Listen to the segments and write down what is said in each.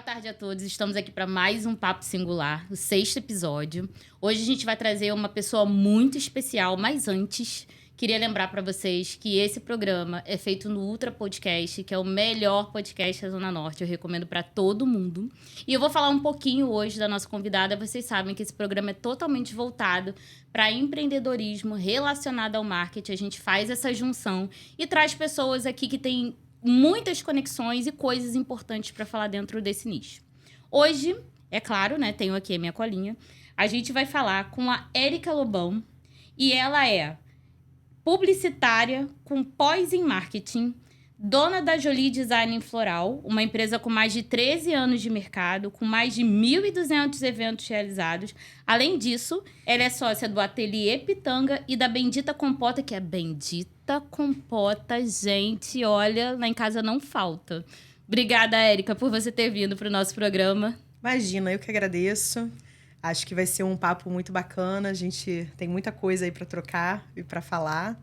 Boa tarde a todos. Estamos aqui para mais um Papo Singular, o 6º episódio. Hoje a gente vai trazer uma pessoa muito especial, mas antes, queria lembrar para vocês que esse programa é feito no Ultra Podcast, que é o melhor podcast da Zona Norte. Eu recomendo para todo mundo. E eu vou falar um pouquinho hoje da nossa convidada. Vocês sabem que esse programa é totalmente voltado para empreendedorismo relacionado ao marketing. A gente faz essa junção e traz pessoas aqui que têm muitas conexões e coisas importantes para falar dentro desse nicho. Hoje, é claro, né, tenho aqui a minha colinha, a gente vai falar com a Érica Lobão, e ela é publicitária com pós em marketing, dona da Jolie Design Floral, uma empresa com mais de 13 anos de mercado, com mais de 1.200 eventos realizados. Além disso, ela é sócia do Ateliê Pitanga e da Bendita Compota, que é Bendita Compota, gente, olha, lá em casa não falta. Obrigada, Érica, por você ter vindo para o nosso programa. Imagina, eu que agradeço. Acho que vai ser um papo muito bacana. A gente tem muita coisa aí para trocar e para falar.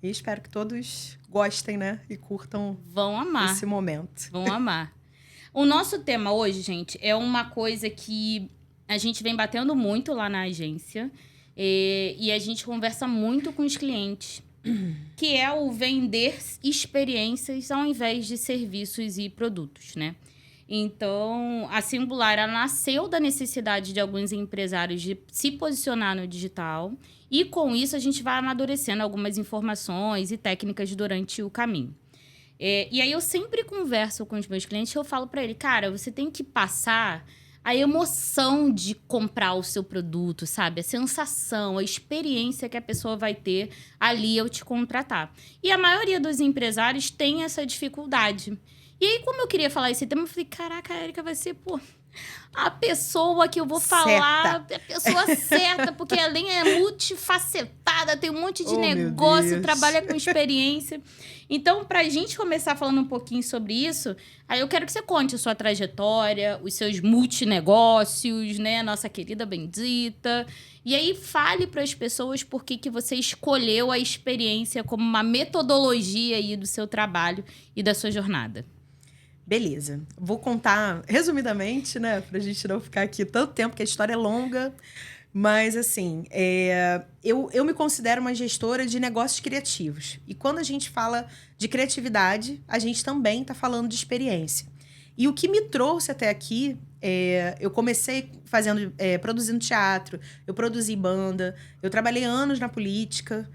E espero que todos gostem, né? E curtam. Vão amar. Esse momento. Vão amar. O nosso tema hoje, gente, é uma coisa que a gente vem batendo muito lá na agência. E a gente conversa muito com os clientes. Que é o vender experiências ao invés de serviços e produtos, né? Então, a Singular, ela nasceu da necessidade de alguns empresários de se posicionar no digital. E, com isso, a gente vai amadurecendo algumas informações e técnicas durante o caminho. E aí, eu sempre converso com os meus clientes e eu falo para ele, cara, você tem que passar a emoção de comprar o seu produto, sabe? A sensação, a experiência que a pessoa vai ter ali ao te contratar. E a maioria dos empresários tem essa dificuldade. E aí, como eu queria falar esse tema, eu falei, caraca, a Érica vai ser, a pessoa que eu vou falar, a pessoa certa, porque além é multifacetada, tem um monte de negócio, trabalha com experiência. Então, pra gente começar falando um pouquinho sobre isso, aí eu quero que você conte a sua trajetória, os seus multinegócios, né, nossa querida Bendita. E aí, fale para as pessoas por que você escolheu a experiência como uma metodologia aí do seu trabalho e da sua jornada. Beleza. Vou contar resumidamente, né? Pra gente não ficar aqui tanto tempo, porque a história é longa. Mas, assim, eu me considero uma gestora de negócios criativos. E quando a gente fala de criatividade, a gente também está falando de experiência. E o que me trouxe até aqui, eu comecei produzindo teatro, eu produzi banda, eu trabalhei anos na política,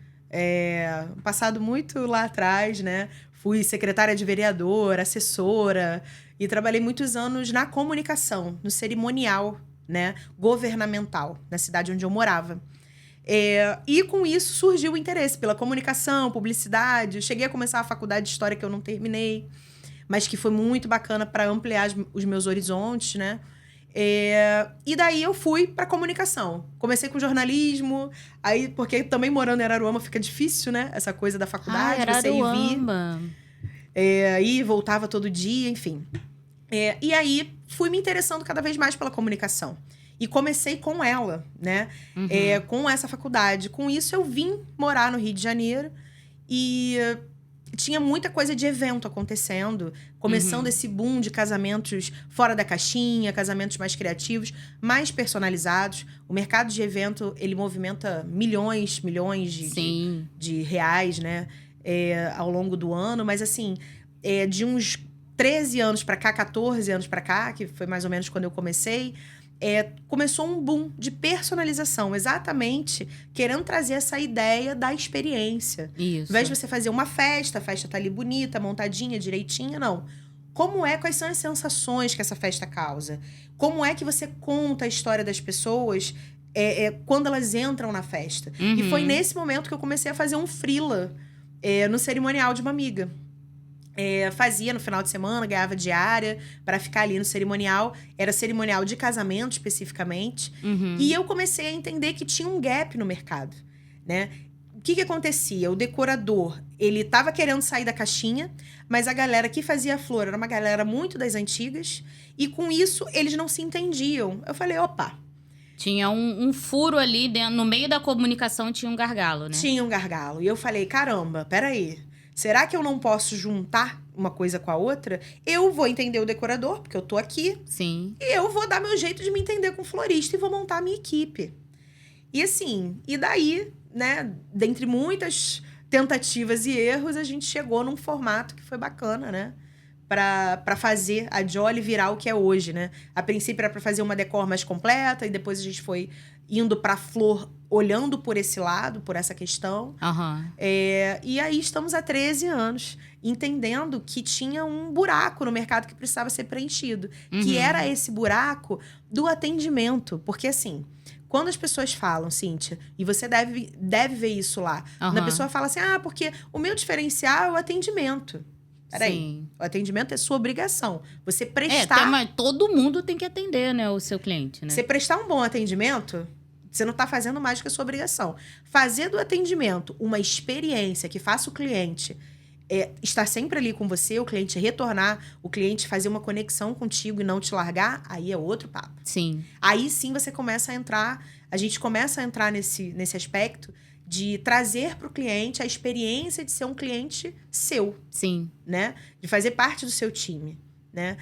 passado muito lá atrás, né? Fui secretária de vereador, assessora, e trabalhei muitos anos na comunicação, no cerimonial, né, governamental, na cidade onde eu morava. E com isso surgiu o interesse pela comunicação, publicidade. Eu cheguei a começar a faculdade de História, que eu não terminei, mas que foi muito bacana para ampliar os meus horizontes, né? E daí eu fui para comunicação. Comecei com jornalismo, aí porque também morando em Araruama fica difícil, né? Essa coisa da faculdade, você ir e vir. Aí voltava todo dia, enfim. E aí fui me interessando cada vez mais pela comunicação. E comecei com ela, né? Uhum. Com essa faculdade. Com isso eu vim morar no Rio de Janeiro e tinha muita coisa de evento acontecendo, começando esse boom de casamentos fora da caixinha, casamentos mais criativos, mais personalizados. O mercado de evento, ele movimenta milhões de reais, né? Ao longo do ano. Mas, assim, de uns 13 anos para cá, 14 anos para cá, que foi mais ou menos quando eu comecei, começou um boom de personalização, exatamente querendo trazer essa ideia da experiência. Isso. Ao invés de você fazer uma festa, a festa tá ali bonita, montadinha, direitinha, não. Quais são as sensações que essa festa causa? Como é que você conta a história das pessoas quando elas entram na festa? E foi nesse momento que eu comecei a fazer um freela no cerimonial de uma amiga. Fazia no final de semana, ganhava diária para ficar ali no cerimonial. Era cerimonial de casamento, especificamente. E eu comecei a entender que tinha um gap no mercado, né? O que acontecia? O decorador, ele estava querendo sair da caixinha, mas a galera que fazia flor era uma galera muito das antigas. E com isso, eles não se entendiam. Eu falei, opa... Tinha um furo ali, no meio da comunicação tinha um gargalo, né? Tinha um gargalo. E eu falei, caramba, peraí... Será que eu não posso juntar uma coisa com a outra? Eu vou entender o decorador, porque eu tô aqui. Sim. E eu vou dar meu jeito de me entender com o florista e vou montar a minha equipe. E assim, e daí, né, dentre muitas tentativas e erros, a gente chegou num formato que foi bacana, né? Pra fazer a Jolly virar o que é hoje, né? A princípio era pra fazer uma decor mais completa, e depois a gente foi indo pra flor, olhando por esse lado, por essa questão. Aham. E aí estamos há 13 anos, entendendo que tinha um buraco no mercado que precisava ser preenchido. Que era esse buraco do atendimento. Porque assim, quando as pessoas falam, Cíntia, e você deve ver isso lá, quando a pessoa fala assim, porque o meu diferencial é o atendimento. Peraí, Sim. o atendimento é sua obrigação. Você prestar... Mas todo mundo tem que atender, né, o seu cliente, né? Você prestar um bom atendimento, você não está fazendo mais do que a sua obrigação. Fazer do atendimento uma experiência que faça o cliente estar sempre ali com você, o cliente retornar, o cliente fazer uma conexão contigo e não te largar, aí é outro papo. Sim. Aí sim você começa a entrar, a gente começa a entrar nesse aspecto de trazer para o cliente a experiência de ser um cliente seu. Sim. Né? De fazer parte do seu time, né?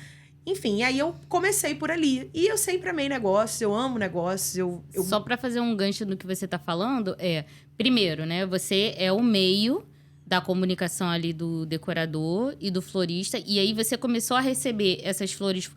Enfim, aí eu comecei por ali. E eu sempre amei negócios, eu amo negócios. Só para fazer um gancho no que você tá falando, primeiro, né? Você é o meio da comunicação ali do decorador e do florista. E aí você começou a receber essas flores...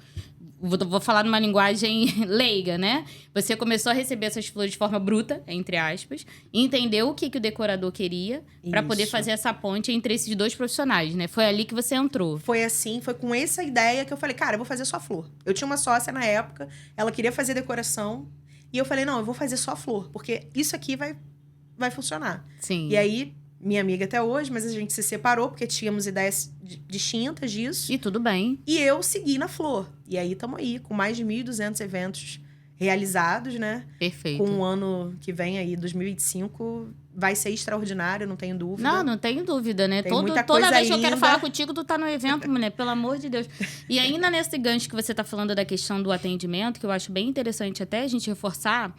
Vou falar numa linguagem leiga, né? Você começou a receber essas flores de forma bruta, entre aspas, entendeu o que o decorador queria para poder fazer essa ponte entre esses dois profissionais, né? Foi ali que você entrou. Foi assim, foi com essa ideia que eu falei, cara, eu vou fazer só flor. Eu tinha uma sócia na época, ela queria fazer decoração, e eu falei, não, eu vou fazer só flor, porque isso aqui vai funcionar. Sim. E aí, minha amiga até hoje, mas a gente se separou, porque tínhamos ideias distintas disso. E tudo bem. E eu segui na flor. E aí, estamos aí, com mais de 1.200 eventos realizados, né? Perfeito. Com o ano que vem aí, 2025, vai ser extraordinário, não tenho dúvida. Não tenho dúvida, né? Tem Toda vez que eu quero linda. falar contigo, tu tá no evento, mulher, pelo amor de Deus. E ainda nesse gancho que você tá falando da questão do atendimento, que eu acho bem interessante até a gente reforçar,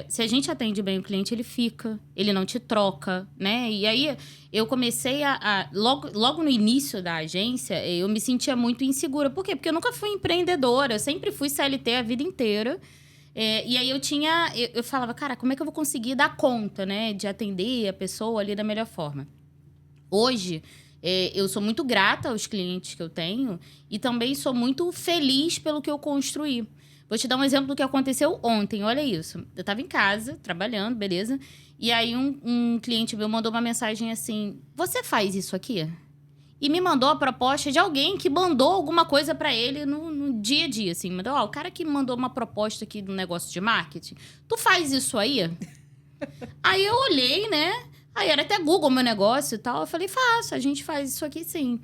se a gente atende bem o cliente, ele fica, ele não te troca, né? E aí, eu comecei logo no início da agência, eu me sentia muito insegura. Por quê? Porque eu nunca fui empreendedora, eu sempre fui CLT a vida inteira. E aí eu falava, cara, como é que eu vou conseguir dar conta, né? De atender a pessoa ali da melhor forma. Hoje, eu sou muito grata aos clientes que eu tenho e também sou muito feliz pelo que eu construí. Vou te dar um exemplo do que aconteceu ontem, olha isso. Eu tava em casa, trabalhando, beleza? E aí um cliente meu mandou uma mensagem assim, você faz isso aqui? E me mandou a proposta de alguém que mandou alguma coisa pra ele no dia a dia, assim. Mandou, o cara que mandou uma proposta aqui do negócio de marketing, tu faz isso aí? Aí eu olhei, né? Aí era até Google meu negócio e tal. Eu falei, faço, a gente faz isso aqui sim.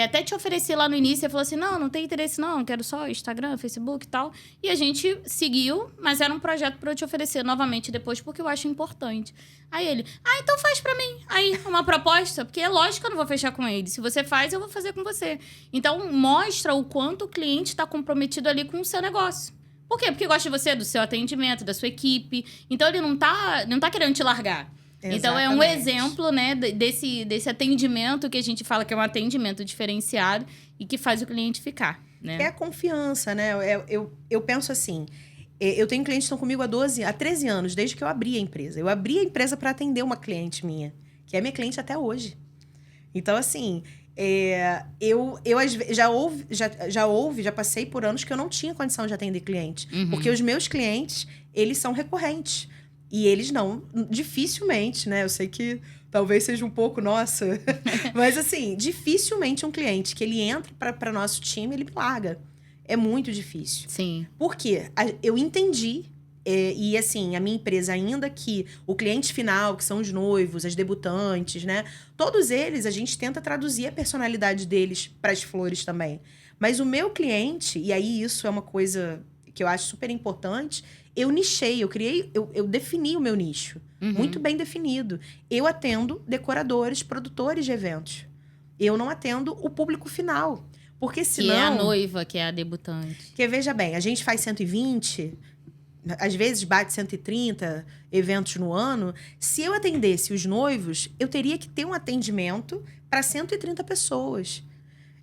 Até te ofereci lá no início, ele falou assim, não tem interesse não, quero só Instagram, Facebook e tal. E a gente seguiu, mas era um projeto para eu te oferecer novamente depois, porque eu acho importante. Aí ele, então faz para mim. Aí, uma proposta, porque é lógico que eu não vou fechar com ele. Se você faz, eu vou fazer com você. Então, mostra o quanto o cliente está comprometido ali com o seu negócio. Por quê? Porque gosta de você, do seu atendimento, da sua equipe. Então, ele não tá querendo te largar. Exatamente. Então, é um exemplo, né, desse atendimento que a gente fala que é um atendimento diferenciado e que faz o cliente ficar, né? É a confiança, né? Eu penso assim, eu tenho clientes que estão comigo há 13 anos, desde que eu abri a empresa. Eu abri a empresa para atender uma cliente minha, que é minha cliente até hoje. Então, assim, eu já passei por anos que eu não tinha condição de atender cliente. Porque os meus clientes, eles são recorrentes. E eles não, dificilmente, né? Eu sei que talvez seja um pouco, nossa. Mas, assim, dificilmente um cliente que ele entra para nosso time, ele me larga. É muito difícil. Sim. Por quê? Eu entendi. E, assim, a minha empresa, ainda que o cliente final, que são os noivos, as debutantes, né? Todos eles, a gente tenta traduzir a personalidade deles para as flores também. Mas o meu cliente, e aí isso é uma coisa que eu acho super importante, eu nichei, eu defini o meu nicho. Muito bem definido. Eu atendo decoradores, produtores de eventos. Eu não atendo o público final. Porque senão... Que é a noiva, que é a debutante. Porque, veja bem, a gente faz 120... às vezes bate 130 eventos no ano. Se eu atendesse os noivos, eu teria que ter um atendimento para 130 pessoas.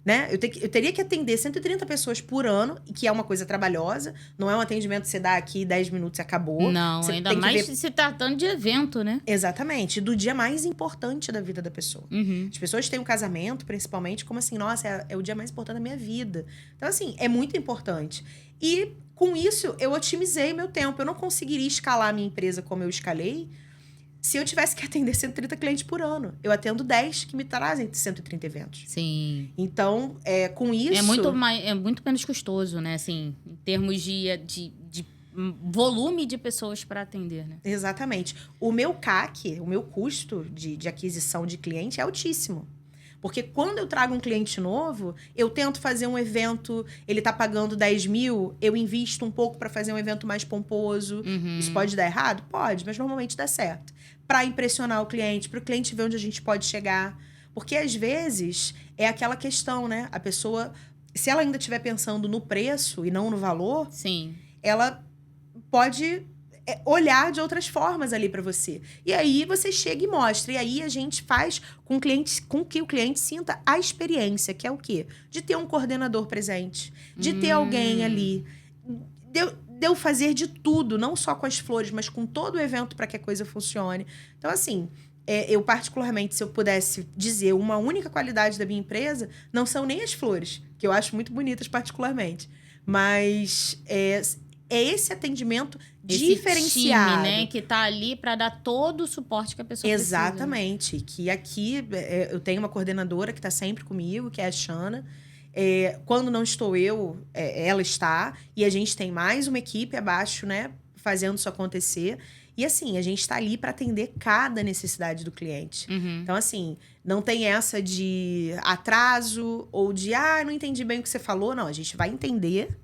Né? Eu teria que atender 130 pessoas por ano, que é uma coisa trabalhosa. Não é um atendimento que você dá aqui 10 minutos e acabou. Não, Você ainda tem que mais ver... se tratando de evento, né? Exatamente. Do dia mais importante da vida da pessoa. Uhum. As pessoas têm um casamento, principalmente, como assim, nossa, é o dia mais importante da minha vida. Então, assim, é muito importante. E com isso, eu otimizei meu tempo. Eu não conseguiria escalar a minha empresa como eu escalei se eu tivesse que atender 130 clientes por ano. Eu atendo 10 que me trazem 130 eventos. Sim. Então, com isso... É muito menos custoso, né? Assim, em termos de volume de pessoas para atender, né? Exatamente. O meu CAC, o meu custo de aquisição de cliente é altíssimo. Porque quando eu trago um cliente novo, eu tento fazer um evento, ele tá pagando 10 mil, eu invisto um pouco para fazer um evento mais pomposo. Uhum. Isso pode dar errado? Pode, mas normalmente dá certo. Para impressionar o cliente, para o cliente ver onde a gente pode chegar. Porque às vezes é aquela questão, né? A pessoa, se ela ainda estiver pensando no preço e não no valor, Sim. ela pode olhar de outras formas ali para você. E aí você chega e mostra. E aí a gente faz com que o cliente sinta a experiência, que é o quê? De ter um coordenador presente, de ter alguém ali. De eu fazer de tudo, não só com as flores, mas com todo o evento para que a coisa funcione. Então, assim, eu particularmente, se eu pudesse dizer uma única qualidade da minha empresa, não são nem as flores, que eu acho muito bonitas particularmente, mas é esse atendimento diferenciado. Time, né? Que tá ali para dar todo o suporte que a pessoa precisa. Exatamente. Que aqui eu tenho uma coordenadora que está sempre comigo, que é a Xana. Quando não estou eu, ela está. E a gente tem mais uma equipe abaixo, né? Fazendo isso acontecer. E assim, a gente está ali para atender cada necessidade do cliente. Uhum. Então, assim, não tem essa de atraso ou de, não entendi bem o que você falou. Não, a gente vai entender,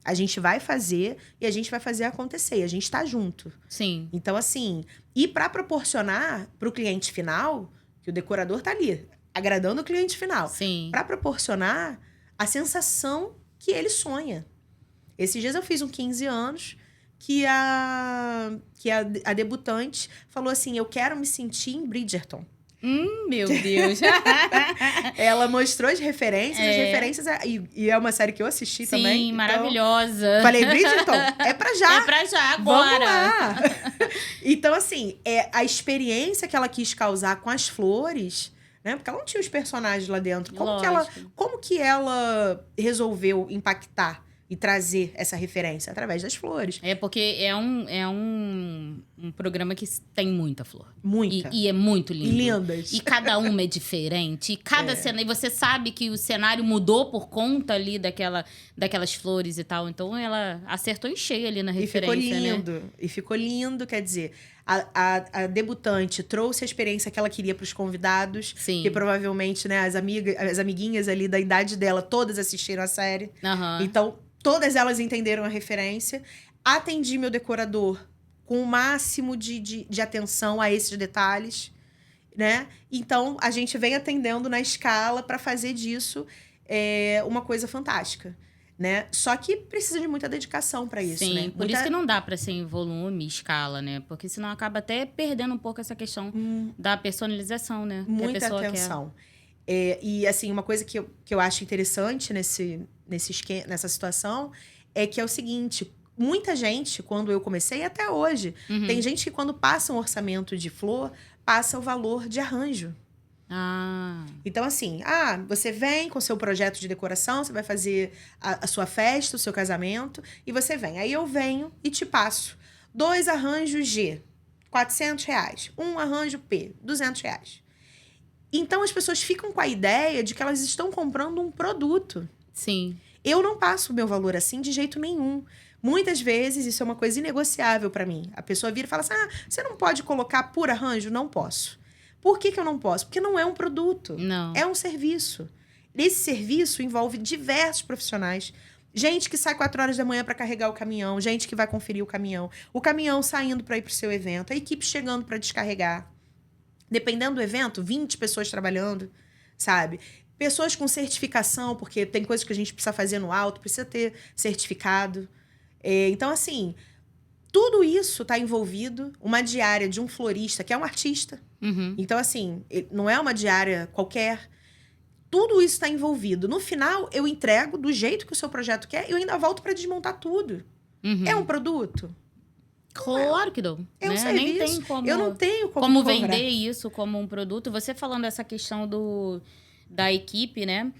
a gente vai fazer e a gente vai fazer acontecer. A gente está junto. Sim. Então, assim, e para proporcionar para o cliente final, que o decorador tá ali, agradando o cliente final. Sim. Para proporcionar a sensação que ele sonha. Esses dias eu fiz um 15 anos que a debutante falou assim, eu quero me sentir em Bridgerton. Meu Deus. Ela mostrou as referências, e é uma série que eu assisti também. Sim, maravilhosa. Então, falei, Bridgerton, é pra já. É pra já, agora. Vamos lá. Então, assim, a experiência que ela quis causar com as flores, né? Porque ela não tinha os personagens lá dentro. Como que ela resolveu impactar e trazer essa referência? Através das flores. Porque é um programa que tem muita flor. Muita. E é muito lindo. E lindas. E cada uma é diferente. E cada cena... E você sabe que o cenário mudou por conta ali daquelas flores e tal. Então, ela acertou em cheio ali na referência, E ficou lindo. né? E ficou lindo, quer dizer... A debutante trouxe a experiência que ela queria para os convidados. Sim. Que provavelmente, né, as amiguinhas ali da idade dela, todas assistiram a série. Uhum. Então, todas elas entenderam a referência. Atendi meu decorador com o máximo de atenção a esses detalhes, né? Então, a gente vem atendendo na escala para fazer disso uma coisa fantástica. Né? Só que precisa de muita dedicação para isso, né? Sim, por isso que não dá para ser em volume, escala, né? Porque senão acaba até perdendo um pouco essa questão da personalização, né? Muita atenção. E, assim, uma coisa que eu acho interessante nessa situação é que é o seguinte... Muita gente, quando eu comecei, até hoje, tem gente que quando passa um orçamento de flor, passa o valor de arranjo. Então, assim, você vem com o seu projeto de decoração, você vai fazer a sua festa, o seu casamento, e você vem. Aí eu venho e te passo 2 arranjos G, R$400. 1 arranjo P, R$200. Então, as pessoas ficam com a ideia de que elas estão comprando um produto. Sim. Eu não passo o meu valor assim de jeito nenhum. Muitas vezes, isso é uma coisa inegociável para mim. A pessoa vira e fala assim, você não pode colocar por arranjo? Não posso. Por que eu não posso? Porque não é um produto. Não. É um serviço. Esse serviço envolve diversos profissionais. Gente que sai 4 horas da manhã para carregar o caminhão. Gente que vai conferir o caminhão saindo para ir para o seu evento. A equipe chegando para descarregar. Dependendo do evento, 20 pessoas trabalhando, sabe? Pessoas com certificação, porque tem coisas que a gente precisa fazer no alto, precisa ter certificado. Então, assim... Tudo isso está envolvido. Uma diária de um florista, que é um artista. Então, assim, não é uma diária qualquer. Tudo isso está envolvido. No final, eu entrego do jeito que o seu projeto quer e eu ainda volto para desmontar tudo. É um produto? Claro que não. É um né? serviço. Nem tem como, eu não tenho como cobrar. vender isso como um produto. Você falando essa questão da equipe, né?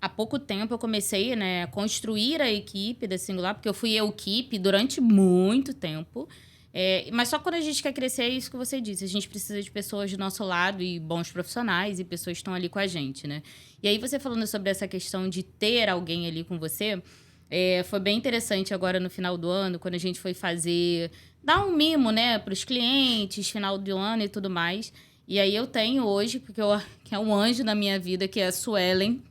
Há pouco tempo eu comecei, né, a construir a equipe da Singular, porque eu fui equipe durante muito tempo. Mas só quando a gente quer crescer, é isso que você disse. A gente precisa de pessoas do nosso lado e bons profissionais e pessoas que estão ali com a gente, né? E aí, você falando sobre essa questão de ter alguém ali com você, foi bem interessante agora no final do ano, quando a gente foi dar um mimo, né, para os clientes, final do ano e tudo mais. E aí eu tenho hoje, que é um anjo na minha vida, que é a Suelen,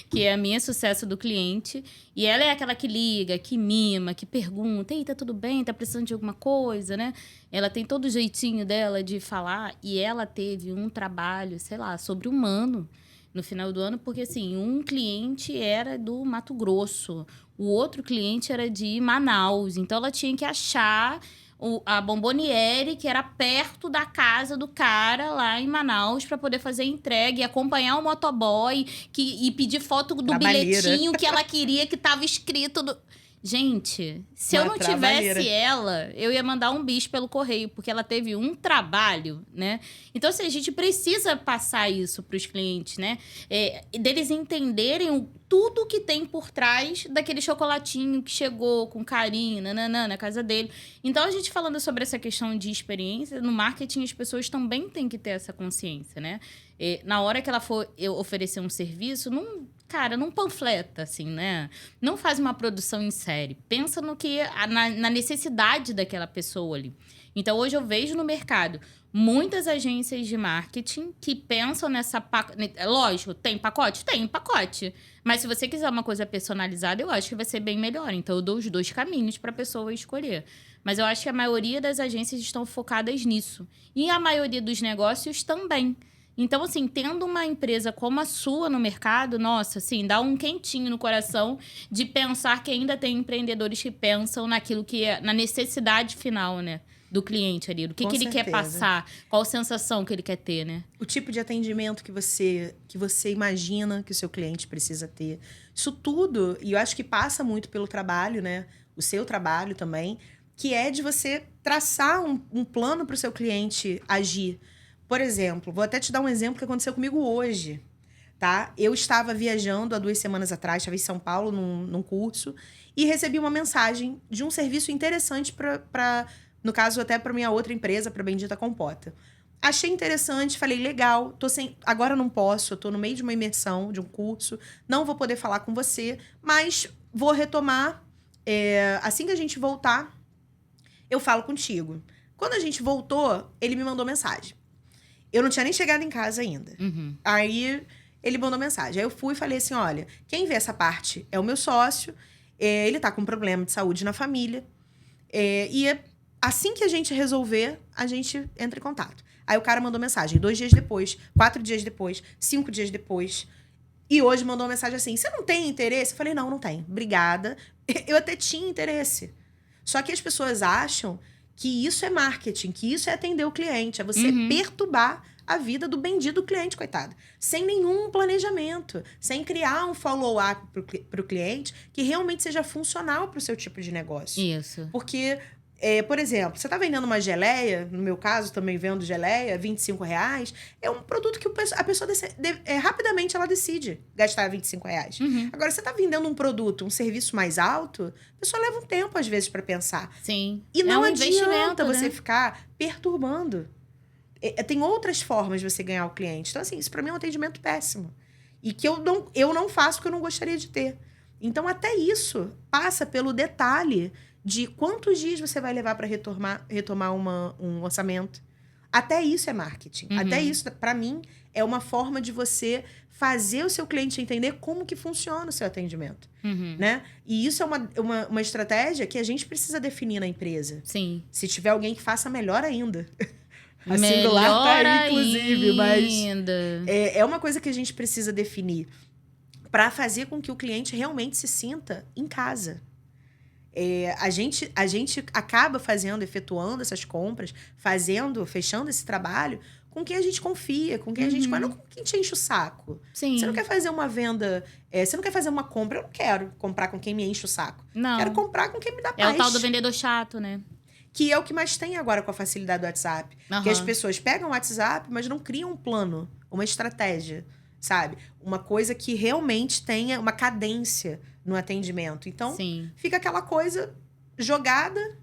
que é a minha sucesso do cliente. E ela é aquela que liga, que mima, que pergunta: "Ei, tá tudo bem? Tá precisando de alguma coisa, né?" Ela tem todo o jeitinho dela de falar. E ela teve um trabalho, sei lá, sobre-humano no final do ano, porque, assim, um cliente era do Mato Grosso, o outro cliente era de Manaus. Então, ela tinha que achar a Bomboniere, que era perto da casa do cara lá em Manaus, para poder fazer a entrega e acompanhar o motoboy e pedir foto do bilhetinho que ela queria, que estava escrito... Gente, se eu não tivesse ela, eu ia mandar um bicho pelo correio, porque ela teve um trabalho, né? Então, assim, a gente precisa passar isso para os clientes, né? Deles entenderem tudo que tem por trás daquele chocolatinho que chegou com carinho, na casa dele. Então, a gente falando sobre essa questão de experiência, no marketing as pessoas também têm que ter essa consciência, né? Na hora que ela for oferecer um serviço, não panfleta, assim, né? Não faz uma produção em série. Pensa na necessidade daquela pessoa ali. Então, hoje eu vejo no mercado muitas agências de marketing que pensam nessa... Lógico, tem pacote? Tem pacote. Mas se você quiser uma coisa personalizada, eu acho que vai ser bem melhor. Então, eu dou os 2 caminhos para a pessoa escolher. Mas eu acho que a maioria das agências estão focadas nisso. E a maioria dos negócios também. Então, assim, tendo uma empresa como a sua no mercado, nossa, assim, dá um quentinho no coração de pensar que ainda tem empreendedores que pensam naquilo que é, na necessidade final, né? Do cliente ali, do que ele quer passar, qual sensação que ele quer ter, né? O tipo de atendimento que você imagina que o seu cliente precisa ter. Isso tudo, e eu acho que passa muito pelo trabalho, né? O seu trabalho também, que é de você traçar um plano para o seu cliente agir. Por exemplo, vou até te dar um exemplo que aconteceu comigo hoje, tá? Eu estava viajando há 2 semanas atrás, estava em São Paulo num curso, e recebi uma mensagem de um serviço interessante no caso, até para minha outra empresa, para Bendita Compota. Achei interessante, falei, legal, agora não posso, eu tô no meio de uma imersão, de um curso, não vou poder falar com você, mas vou retomar, assim que a gente voltar, eu falo contigo. Quando a gente voltou, ele me mandou mensagem. Eu não tinha nem chegado em casa ainda. Aí, ele mandou mensagem. Aí, eu fui e falei assim, olha, quem vê essa parte é o meu sócio, ele tá com um problema de saúde na família, e assim que a gente resolver, a gente entra em contato. Aí, o cara mandou mensagem 2 dias depois, 4 dias depois, 5 dias depois. E hoje mandou uma mensagem assim, você não tem interesse? Eu falei, não tenho. Obrigada. Eu até tinha interesse. Só que as pessoas acham que isso é marketing, que isso é atender o cliente, é você perturbar a vida do bendito cliente, coitado. Sem nenhum planejamento, sem criar um follow-up para o cliente que realmente seja funcional para o seu tipo de negócio. Isso. Porque, por exemplo, você está vendendo uma geleia, no meu caso também vendo geleia, R$25, é um produto que a pessoa rapidamente ela decide gastar R$25. Agora, você está vendendo um produto, um serviço mais alto, a pessoa leva um tempo, às vezes, para pensar. Sim. E não investimento, adianta você né? ficar perturbando. Tem outras formas de você ganhar o cliente. Então, assim, isso para mim é um atendimento péssimo. E que eu não faço porque eu não gostaria de ter. Então, até isso passa pelo detalhe de quantos dias você vai levar para retomar um orçamento. Até isso é marketing. Até isso, para mim, é uma forma de você fazer o seu cliente entender como que funciona o seu atendimento. Né? E isso é uma estratégia que a gente precisa definir na empresa. Sim. Se tiver alguém que faça, melhor ainda. A Melhor Singular tá aí, inclusive, ainda. mas é uma coisa que a gente precisa definir para fazer com que o cliente realmente se sinta em casa. A gente acaba efetuando essas compras, fechando esse trabalho com quem a gente confia, com quem a gente... Mas não com quem te enche o saco. Sim. Você não quer fazer uma venda... você não quer fazer uma compra, eu não quero comprar com quem me enche o saco. Não. Quero comprar com quem me dá paz. É o tal do vendedor chato, né? Que é o que mais tem agora com a facilidade do WhatsApp. Uhum. Que as pessoas pegam o WhatsApp, mas não criam um plano, uma estratégia, sabe? Uma coisa que realmente tenha uma cadência no atendimento. Então, Sim. fica aquela coisa jogada,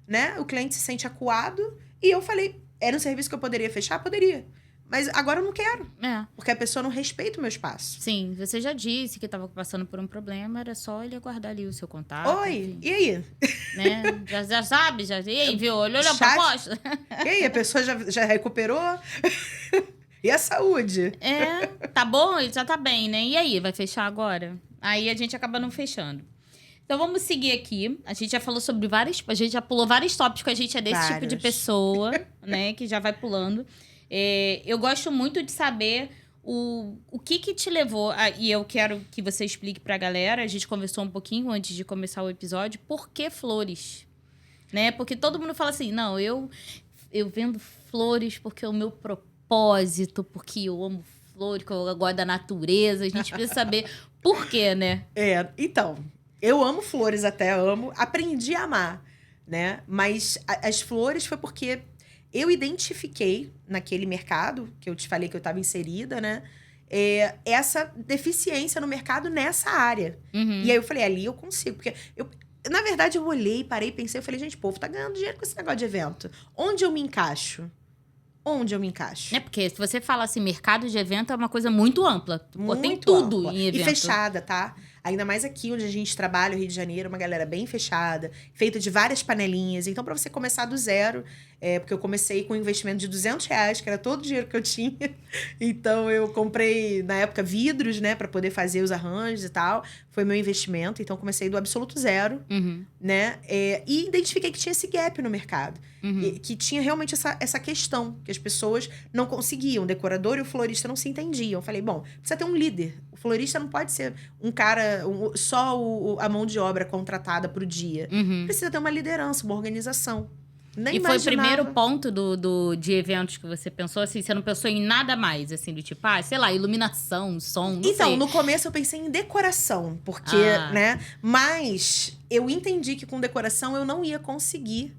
né? O cliente se sente acuado. E eu falei, era um serviço que eu poderia fechar? Poderia. Mas agora eu não quero. Porque a pessoa não respeita o meu espaço. Sim, você já disse que estava passando por um problema, era só ele aguardar ali o seu contato. Oi, enfim. e aí? Né? Já sabe? E aí, viu? Olhou a proposta? E aí, a pessoa já recuperou? E a saúde? Tá bom? Ele já tá bem, né? E aí, vai fechar agora? Aí a gente acaba não fechando. Então, vamos seguir aqui. A gente já falou sobre a gente já pulou vários tópicos, a gente é desse tipo de pessoa, né? Que já vai pulando. Eu gosto muito de saber o que te levou... E eu quero que você explique pra galera. A gente conversou um pouquinho antes de começar o episódio. Por que flores? Né? Porque todo mundo fala assim... Não, eu vendo flores porque é o meu propósito. Porque eu amo flores, porque eu gosto da natureza. A gente precisa saber por quê, né? Então... Eu amo flores, até amo. Aprendi a amar, né? Mas as flores foi porque eu identifiquei naquele mercado, que eu te falei que eu estava inserida, né? Essa deficiência no mercado nessa área. Uhum. E aí eu falei, ali eu consigo. Porque na verdade, eu olhei, parei, pensei, eu falei, gente, o povo tá ganhando dinheiro com esse negócio de evento. Onde eu me encaixo? Onde eu me encaixo? Porque se você fala assim, mercado de evento é uma coisa muito ampla. Muito tem tudo ampla. em evento. E fechada, tá? Ainda mais aqui onde a gente trabalha, o Rio de Janeiro, uma galera bem fechada, feita de várias panelinhas. Então, para você começar do zero, porque eu comecei com um investimento de R$200, que era todo o dinheiro que eu tinha. Então, eu comprei, na época, vidros, né? Para poder fazer os arranjos e tal. Foi meu investimento. Então, comecei do absoluto zero, né? E identifiquei que tinha esse gap no mercado. Que tinha realmente essa questão, que as pessoas não conseguiam. O decorador e o florista não se entendiam. Eu falei, bom, precisa ter um líder. O florista não pode ser um cara, só a mão de obra contratada pro dia. Precisa ter uma liderança, uma organização. Nem e imaginava. Foi o primeiro ponto de eventos que você pensou, assim? Você não pensou em nada mais, assim, do tipo, sei lá, iluminação, som, não sei. Então, no começo eu pensei em decoração, porque, né? Mas eu entendi que com decoração eu não ia conseguir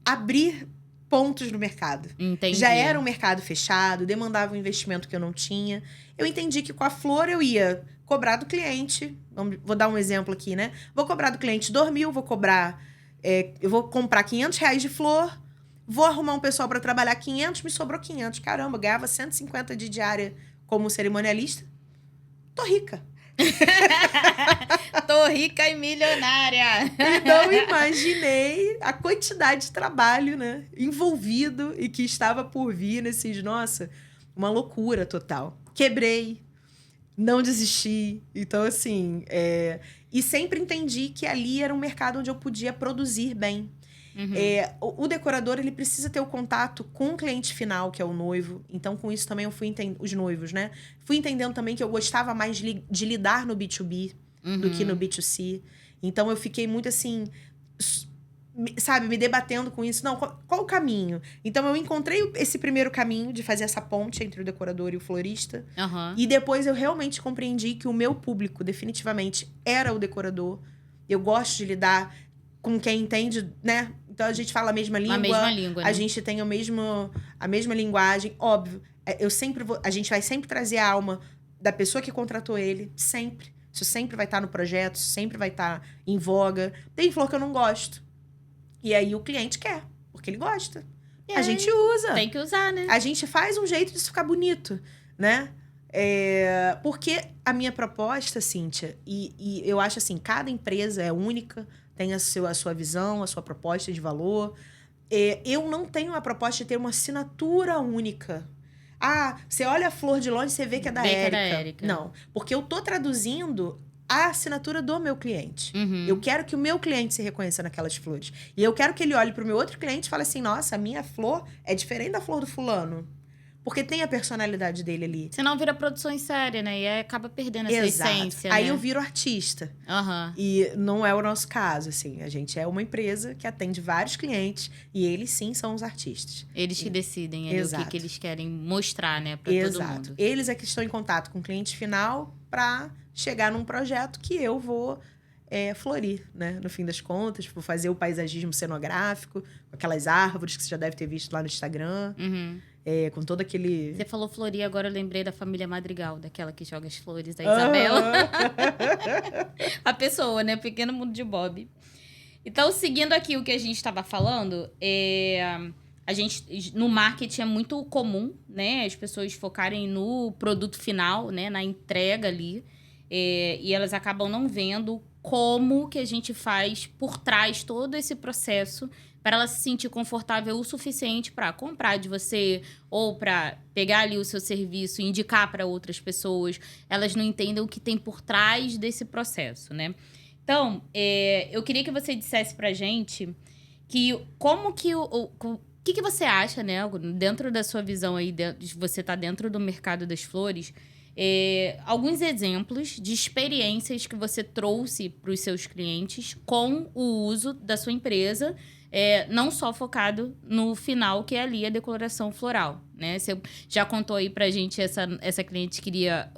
abrir pontos no mercado. Entendi. Já era um mercado fechado, demandava um investimento que eu não tinha. Eu entendi que com a flor eu ia cobrar do cliente. Vou dar um exemplo aqui, né? Vou cobrar do cliente 2.000, vou cobrar... eu vou comprar R$500 de flor, vou arrumar um pessoal para trabalhar 500, me sobrou 500. Caramba, eu ganhava 150 de diária como cerimonialista. Tô rica. Tô rica e milionária. Então, imaginei a quantidade de trabalho, né? Envolvido e que estava por vir nesses... Nossa, uma loucura total. Quebrei. Não desisti. Então, assim... E sempre entendi que ali era um mercado onde eu podia produzir bem. O decorador, ele precisa ter o contato com o cliente final, que é o noivo. Então, com isso também eu fui entendendo... Os noivos, né? Fui entendendo também que eu gostava mais de lidar no B2B do que no B2C. Então, eu fiquei muito assim... Sabe? Me debatendo com isso. Não, qual o caminho? Então, eu encontrei esse primeiro caminho de fazer essa ponte entre o decorador e o florista. E depois, eu realmente compreendi que o meu público, definitivamente, era o decorador. Eu gosto de lidar com quem entende, né? Então, a gente fala a mesma língua. A mesma língua, né? A gente tem a mesma linguagem. Óbvio, a gente vai sempre trazer a alma da pessoa que contratou ele. Sempre. Isso sempre vai estar no projeto, isso sempre vai estar em voga. Tem flor que eu não gosto. E aí, o cliente quer, porque ele gosta. A gente usa. Tem que usar, né? A gente faz um jeito de ficar bonito, né? Porque a minha proposta, Cíntia, e eu acho assim, cada empresa é única, tem a sua visão, a sua proposta de valor. Eu não tenho a proposta de ter uma assinatura única. Você olha a flor de longe e você vê que é da Érica. Não, porque eu tô traduzindo a assinatura do meu cliente. Eu quero que o meu cliente se reconheça naquelas flores. E eu quero que ele olhe pro meu outro cliente e fale assim, nossa, a minha flor é diferente da flor do fulano. Porque tem a personalidade dele ali. Senão vira produção em série, né? E aí acaba perdendo essa Exato. essência, Aí né? eu viro artista. Aham. E não é o nosso caso, assim. A gente é uma empresa que atende vários clientes e eles, sim, são os artistas. Eles que decidem ali o Exato. que eles querem mostrar, né? Pra todo Exato. mundo. Eles é que estão em contato com o cliente final para chegar num projeto que eu vou florir, né? No fim das contas, vou fazer o paisagismo cenográfico, com aquelas árvores que você já deve ter visto lá no Instagram, Uhum. com todo aquele... Você falou florir, agora eu lembrei da família Madrigal, daquela que joga as flores, da Isabela. A pessoa, né? Pequeno mundo de Bob. Então, seguindo aqui o que a gente estava falando, a gente, no marketing é muito comum, né? As pessoas focarem no produto final, né? Na entrega ali. E elas acabam não vendo como que a gente faz por trás todo esse processo para ela se sentir confortável o suficiente para comprar de você ou para pegar ali o seu serviço e indicar para outras pessoas. Elas não entendem o que tem por trás desse processo, né? Então, eu queria que você dissesse pra gente que como que o que você acha, né? Dentro da sua visão aí, você tá dentro do mercado das flores, alguns exemplos de experiências que você trouxe para os seus clientes com o uso da sua empresa, não só focado no final, que é ali a decoração floral, né? Você já contou aí pra gente, essa cliente queria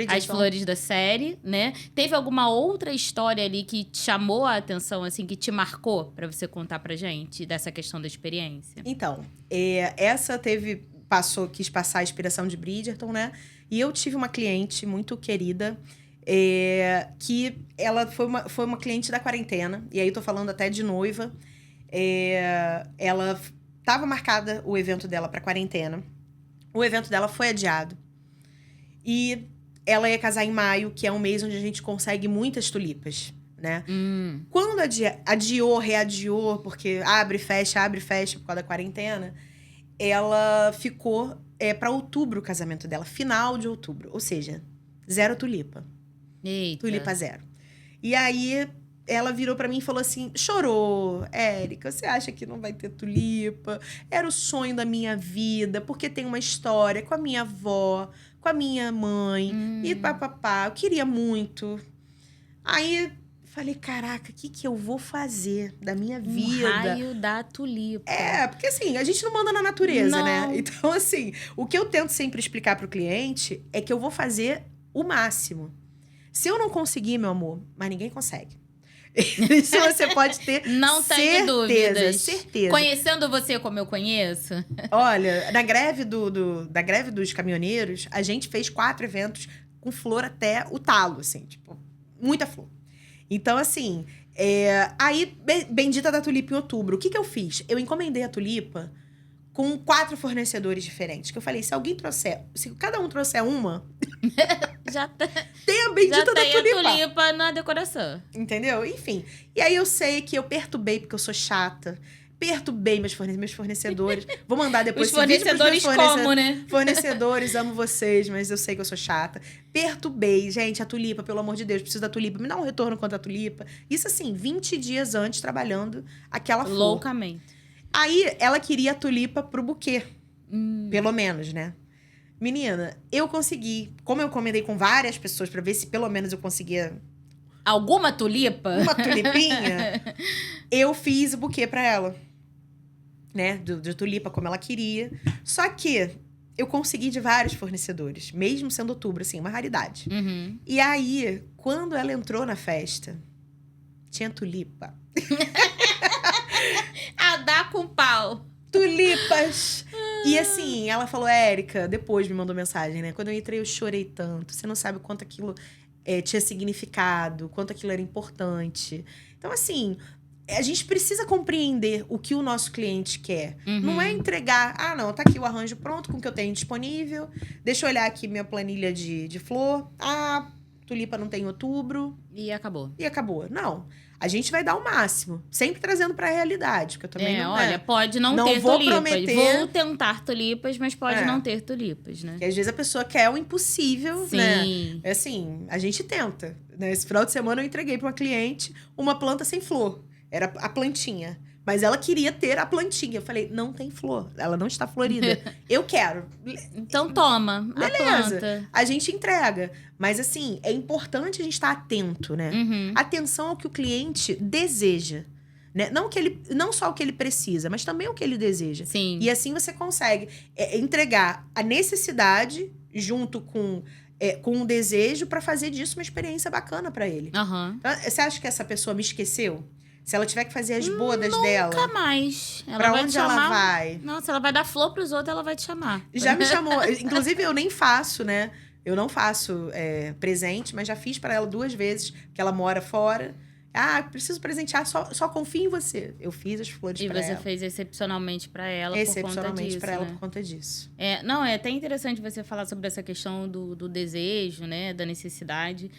as flores da série, né? Teve alguma outra história ali que te chamou a atenção, assim, que te marcou pra você contar pra gente dessa questão da experiência? Então, essa quis passar a inspiração de Bridgerton, né? E eu tive uma cliente muito querida, que ela foi uma cliente da quarentena, e aí tô falando até de noiva. Ela estava marcada o evento dela para quarentena. O evento dela foi adiado. E ela ia casar em maio, que é um mês onde a gente consegue muitas tulipas, né? Quando readiou, porque abre e fecha por causa da quarentena, ela ficou para outubro o casamento dela, final de outubro. Ou seja, 0 tulipa. Eita. Tulipa 0. E aí ela virou pra mim e falou assim, chorou, Érica, você acha que não vai ter tulipa? Era o sonho da minha vida, porque tem uma história com a minha avó, com a minha mãe, e papapá, eu queria muito. Aí falei, caraca, o que eu vou fazer da minha vida? Raio da tulipa. Porque assim, a gente não manda na natureza, Não. né? Então assim, o que eu tento sempre explicar pro cliente é que eu vou fazer o máximo. Se eu não conseguir, meu amor, mas ninguém consegue. Isso você pode ter Não tenho dúvidas. certeza. Conhecendo você como eu conheço. Olha, na greve da greve dos caminhoneiros, a gente fez 4 eventos com flor até o talo, assim, tipo, muita flor. Então, assim, aí, bendita da tulipa em outubro. O que eu fiz? Eu encomendei a tulipa com 4 fornecedores diferentes. Que eu falei, se cada um trouxer uma, Já tem a bendita da tem tulipa. a tulipa na decoração. Entendeu? Enfim. E aí eu sei que eu perturbei, porque eu sou chata. Perturbei meus fornecedores. Vou mandar depois Os esse vídeo pros meus fornecedores como, né? Fornecedores, amo vocês, mas eu sei que eu sou chata. Perturbei. Gente, a tulipa, pelo amor de Deus, preciso da tulipa. Me dá um retorno quanto à tulipa. Isso assim, 20 dias antes, trabalhando aquela flor. Loucamente. Aí, ela queria a tulipa pro buquê. Pelo menos, né? Menina, eu consegui. Como eu encomendei com várias pessoas pra ver se pelo menos eu conseguia Alguma tulipa? uma tulipinha, eu fiz o buquê pra ela. Né? De tulipa, como ela queria. Só que eu consegui de vários fornecedores. Mesmo sendo outubro, assim, uma raridade. Uhum. E aí, quando ela entrou na festa, tinha tulipa. A dar com pau. Tulipas! E assim, ela falou, Érica, depois me mandou mensagem, né? Quando eu entrei, eu chorei tanto. Você não sabe o quanto aquilo tinha significado, quanto aquilo era importante. Então, assim, a gente precisa compreender o que o nosso cliente quer. Uhum. Não é entregar, não, tá aqui o arranjo pronto com o que eu tenho disponível. Deixa eu olhar aqui minha planilha de flor. Tulipa não tem em outubro. E acabou. E acabou. Não. A gente vai dar o máximo. Sempre trazendo pra realidade. Porque eu também não... Olha, pode não ter vou tulipas. prometer. Vou tentar tulipas, mas pode não ter tulipas, né? Porque às vezes a pessoa quer o impossível, Sim. né? É assim, a gente tenta. Né? Esse final de semana eu entreguei pra uma cliente uma planta sem flor. Era a plantinha. Mas ela queria ter a plantinha. Eu falei, não tem flor. Ela não está florida. Eu quero. Então toma a Beleza. planta. A gente entrega. Mas, assim, é importante a gente estar atento, né? Uhum. Atenção ao que o cliente deseja. Né? Não só o que ele precisa, mas também o que ele deseja. Sim. E assim você consegue entregar a necessidade junto com o desejo para fazer disso uma experiência bacana para ele. Aham. Então, você acha que essa pessoa me esqueceu? Se ela tiver que fazer as bodas dela, Nunca mais. Ela pra vai te onde chamar. ela vai? Nossa, ela vai dar flor pros outros, ela vai te chamar. Já me chamou. Inclusive, eu nem faço, né? Eu não faço presente, mas já fiz para ela 2 vezes, porque ela mora fora. Ah, preciso presentear, só confio em você. Eu fiz as flores E pra você ela. fez excepcionalmente pra ela por conta Excepcionalmente disso, pra ela né? por conta disso. Não, é até interessante você falar sobre essa questão do desejo, né? Da necessidade.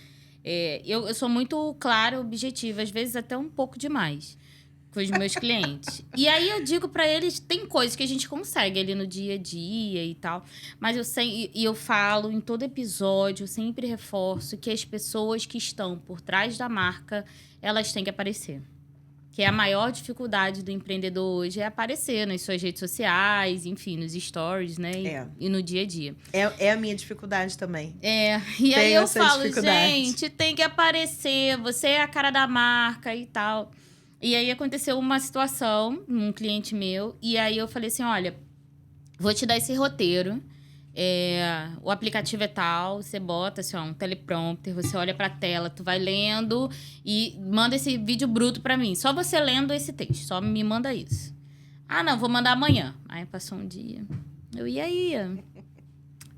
Eu sou muito clara, objetiva, às vezes até um pouco demais com os meus clientes. E aí eu digo pra eles, tem coisas que a gente consegue ali no dia a dia e tal, mas eu falo em todo episódio, eu sempre reforço que as pessoas que estão por trás da marca, elas têm que aparecer. Que é a maior dificuldade do empreendedor hoje é aparecer nas suas redes sociais, enfim, nos stories, né? E no dia a dia. É a minha dificuldade também. E aí eu falo, dificuldade. gente, tem que aparecer, você é a cara da marca e tal. E aí aconteceu uma situação, um cliente meu, e aí eu falei assim, olha, vou te dar esse roteiro, o aplicativo é tal, você bota assim, ó, um teleprompter, você olha pra tela, tu vai lendo e manda esse vídeo bruto pra mim. Só você lendo esse texto, só me manda isso. Ah, não, vou mandar amanhã. Aí passou um dia. E aí?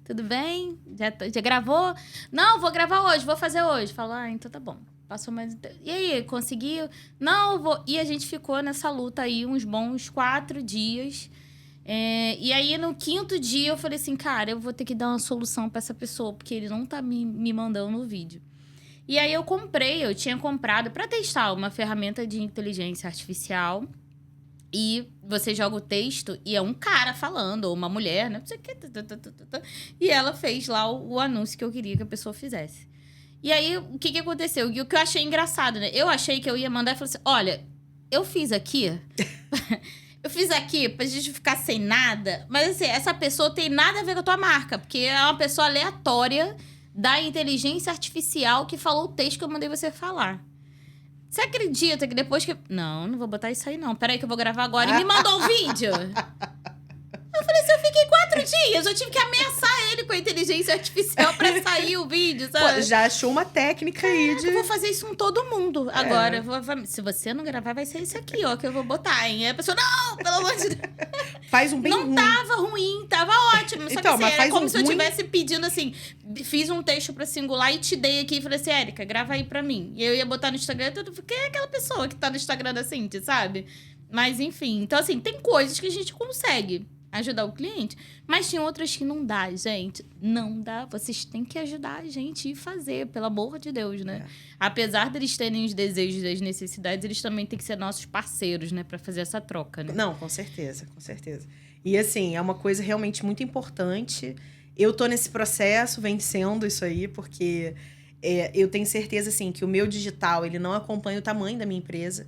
Tudo bem? Já gravou? Não, vou gravar hoje, vou fazer hoje. Falo, então tá bom. Passou mais... E aí, conseguiu? Não, vou... E a gente ficou nessa luta aí uns bons 4 dias. E aí, no 5º dia, eu falei assim, cara, eu vou ter que dar uma solução pra essa pessoa, porque ele não tá me mandando o vídeo. E aí, eu tinha comprado pra testar uma ferramenta de inteligência artificial. E você joga o texto e é um cara falando, ou uma mulher, né? Não sei o que. E ela fez lá o anúncio que eu queria que a pessoa fizesse. E aí, o que aconteceu? E o que eu achei engraçado, né? Eu achei que eu ia mandar e falar assim, olha, eu fiz aqui... Eu fiz aqui pra gente ficar sem nada, mas assim, essa pessoa tem nada a ver com a tua marca, porque é uma pessoa aleatória da inteligência artificial que falou o texto que eu mandei você falar. Você acredita que depois que... Não vou botar isso aí não. Peraí que eu vou gravar agora. E me mandou um vídeo. Eu falei assim, eu fiquei 4 dias. Eu tive que ameaçar ele com a inteligência artificial pra sair o vídeo, sabe? Pô, já achou uma técnica aí de... Eu vou fazer isso com todo mundo. Agora, se você não gravar, vai ser isso aqui, ó, que eu vou botar, hein? Aí a pessoa, não, pelo amor de Deus. Faz um bem não ruim. Tava ruim, tava ótimo. Só então, que assim, era como se eu ruim... estivesse pedindo assim, fiz um texto pra singular e te dei aqui e falei assim, Érica, grava aí pra mim. E eu ia botar no Instagram, quem é aquela pessoa que tá no Instagram da Cintia, sabe? Mas enfim, então assim, tem coisas que a gente consegue ajudar o cliente, mas tem outras que não dá, gente. Não dá. Vocês têm que ajudar a gente e fazer, pelo amor de Deus, né? Apesar deles terem os desejos e as necessidades, eles também têm que ser nossos parceiros, né? Pra fazer essa troca, né? Não, com certeza, com certeza. E assim, é uma coisa realmente muito importante. Eu tô nesse processo, vencendo isso aí, porque eu tenho certeza, assim, que o meu digital, ele não acompanha o tamanho da minha empresa.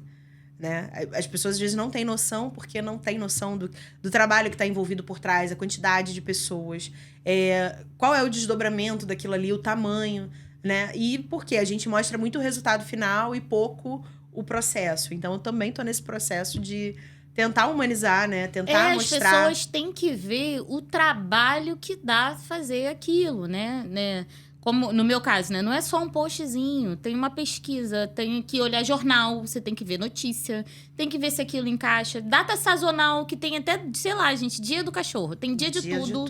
Né? As pessoas às vezes não têm noção, porque não têm noção do trabalho que está envolvido por trás, a quantidade de pessoas, qual é o desdobramento daquilo ali, o tamanho, né? E porque a gente mostra muito o resultado final e pouco o processo. Então, eu também estou nesse processo de tentar humanizar, né? Tentar mostrar... As pessoas têm que ver o trabalho que dá fazer aquilo, né? Como no meu caso, né? Não é só um postzinho, tem uma pesquisa, tem que olhar jornal, você tem que ver notícia, tem que ver se aquilo encaixa. Data sazonal, que tem até, sei lá, gente, dia do cachorro. Tem dia de tudo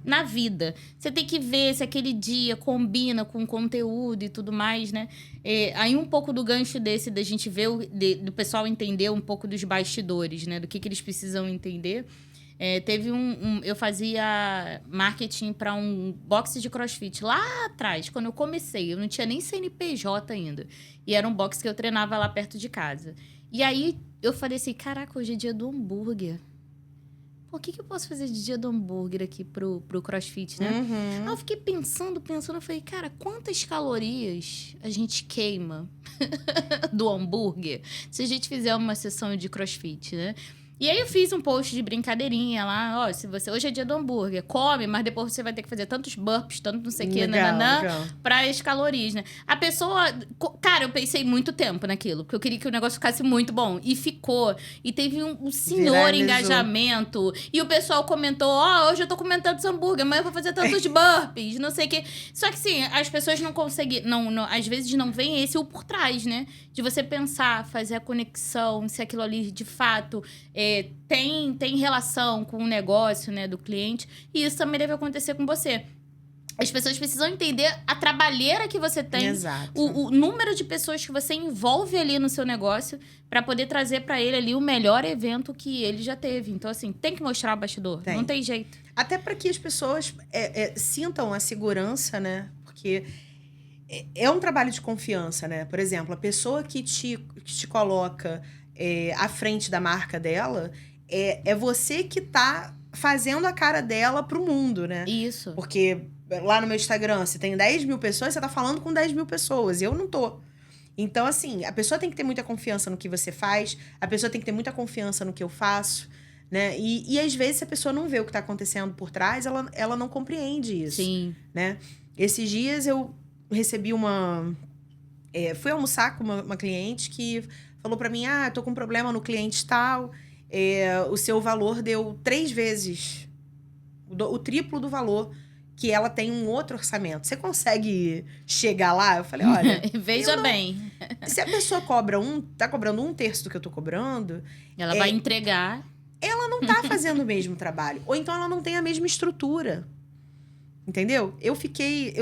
na vida. Você tem que ver se aquele dia combina com o conteúdo e tudo mais, né? Aí um pouco do gancho desse, da gente ver, do pessoal entender um pouco dos bastidores, né? Do que eles precisam entender. Teve eu fazia marketing para um box de crossfit lá atrás, quando eu comecei. Eu não tinha nem CNPJ ainda. E era um box que eu treinava lá perto de casa. E aí, eu falei assim, caraca, hoje é dia do hambúrguer. o que eu posso fazer de dia do hambúrguer aqui pro CrossFit, né? Aí eu fiquei pensando, eu falei, cara, quantas calorias a gente queima do hambúrguer se a gente fizer uma sessão de CrossFit, né? E aí eu fiz um post de brincadeirinha lá, ó, se você hoje é dia do hambúrguer, come, mas depois você vai ter que fazer tantos burpees, tanto não sei o que, nananã, para as calorias, né? A pessoa, cara, eu pensei muito tempo naquilo, porque eu queria que o negócio ficasse muito bom, e ficou, e teve um senhor engajamento, e o pessoal comentou, ó, hoje eu tô comendo tantos hambúrguer, amanhã eu vou fazer tantos burpees, não sei o que. Só que sim, as pessoas não conseguem, às vezes não vem esse o por trás, né? De você pensar, fazer a conexão, se aquilo ali de fato tem relação com o negócio, né, do cliente. E isso também deve acontecer com você. As pessoas precisam entender a trabalheira que você tem, o número de pessoas que você envolve ali no seu negócio para poder trazer para ele ali o melhor evento que ele já teve. Então, assim, tem que mostrar o bastidor. Não tem jeito. Até para que as pessoas sintam a segurança, né? Porque é um trabalho de confiança, né? Por exemplo, a pessoa que te coloca à frente da marca dela, é você que tá fazendo a cara dela pro mundo, né? Isso. Porque lá no meu Instagram, se tem 10 mil pessoas, você tá falando com 10 mil pessoas. Eu não tô. Então, assim, a pessoa tem que ter muita confiança no que você faz, a pessoa tem que ter muita confiança no que eu faço, né? E às vezes, se a pessoa não vê o que tá acontecendo por trás, ela não compreende isso. Sim. Né? Esses dias eu recebi fui almoçar com uma cliente que falou pra mim, eu tô com um problema no cliente tal, o seu valor deu 3 vezes, o triplo do valor, que ela tem um outro orçamento. Você consegue chegar lá? Eu falei, olha... Veja bem. Se a pessoa tá cobrando 1/3 do que eu tô cobrando... Ela vai entregar. Ela não tá fazendo o mesmo trabalho. Ou então ela não tem a mesma estrutura. Entendeu? Eu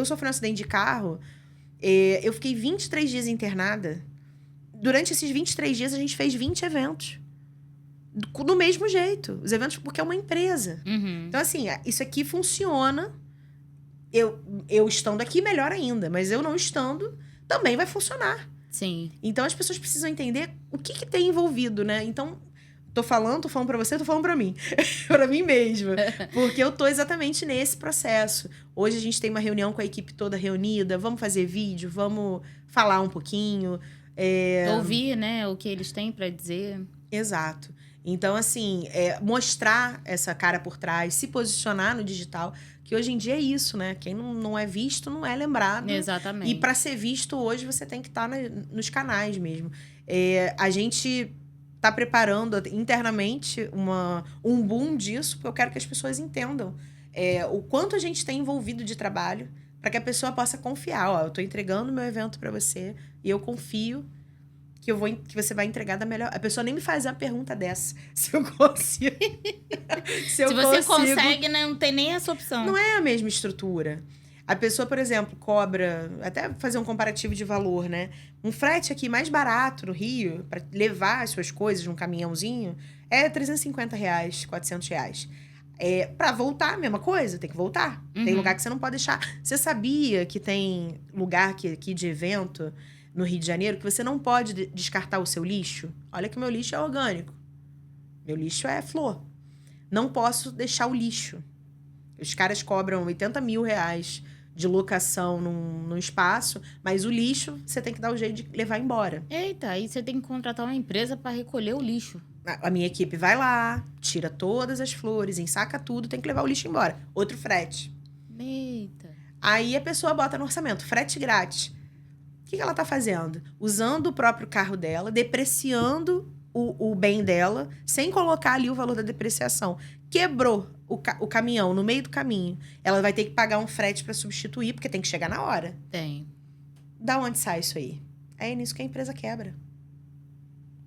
sofri um acidente de carro, eu fiquei 23 dias internada. Durante esses 23 dias, a gente fez 20 eventos. Do mesmo jeito. Os eventos, porque é uma empresa. Então, assim, isso aqui funciona. Eu estando aqui, melhor ainda. Mas eu não estando, também vai funcionar. Sim. Então, as pessoas precisam entender o que tem envolvido, né? Então, tô falando pra você, tô falando pra mim. Pra mim mesma. Porque eu tô exatamente nesse processo. Hoje a gente tem uma reunião com a equipe toda reunida. Vamos fazer vídeo, vamos falar um pouquinho. Ouvir, né, o que eles têm pra dizer. Exato. Então, assim, mostrar essa cara por trás, se posicionar no digital, que hoje em dia é isso, né? Quem não é visto não é lembrado. Exatamente. E para ser visto hoje, você tem que estar nos canais mesmo. A gente tá preparando internamente um boom disso, porque eu quero que as pessoas entendam o quanto a gente tem envolvido de trabalho para que a pessoa possa confiar. Ó, eu tô entregando meu evento para você e eu confio que você vai entregar da melhor... A pessoa nem me faz uma pergunta dessa. Se eu consigo... Se você consegue, né, não tem nem essa opção. Não é a mesma estrutura. A pessoa, por exemplo, cobra... Até fazer um comparativo de valor, né? Um frete aqui mais barato no Rio, para levar as suas coisas num caminhãozinho, é R$350, R$400. Pra voltar, a mesma coisa, tem que voltar. Tem lugar que você não pode deixar. Você sabia que tem lugar aqui de evento no Rio de Janeiro que você não pode descartar o seu lixo? Olha que meu lixo é orgânico. Meu lixo é flor. Não posso deixar o lixo. Os caras cobram R$80 mil de locação num espaço, mas o lixo você tem que dar o jeito de levar embora. Eita, aí você tem que contratar uma empresa para recolher o lixo. A minha equipe vai lá, tira todas as flores, ensaca tudo, tem que levar o lixo embora. Outro frete. Eita. Aí a pessoa bota no orçamento, frete grátis. O que ela tá fazendo? Usando o próprio carro dela, depreciando o bem dela, sem colocar ali o valor da depreciação. Quebrou o caminhão no meio do caminho. Ela vai ter que pagar um frete para substituir, porque tem que chegar na hora. Tem. Da onde sai isso aí? É nisso que a empresa quebra.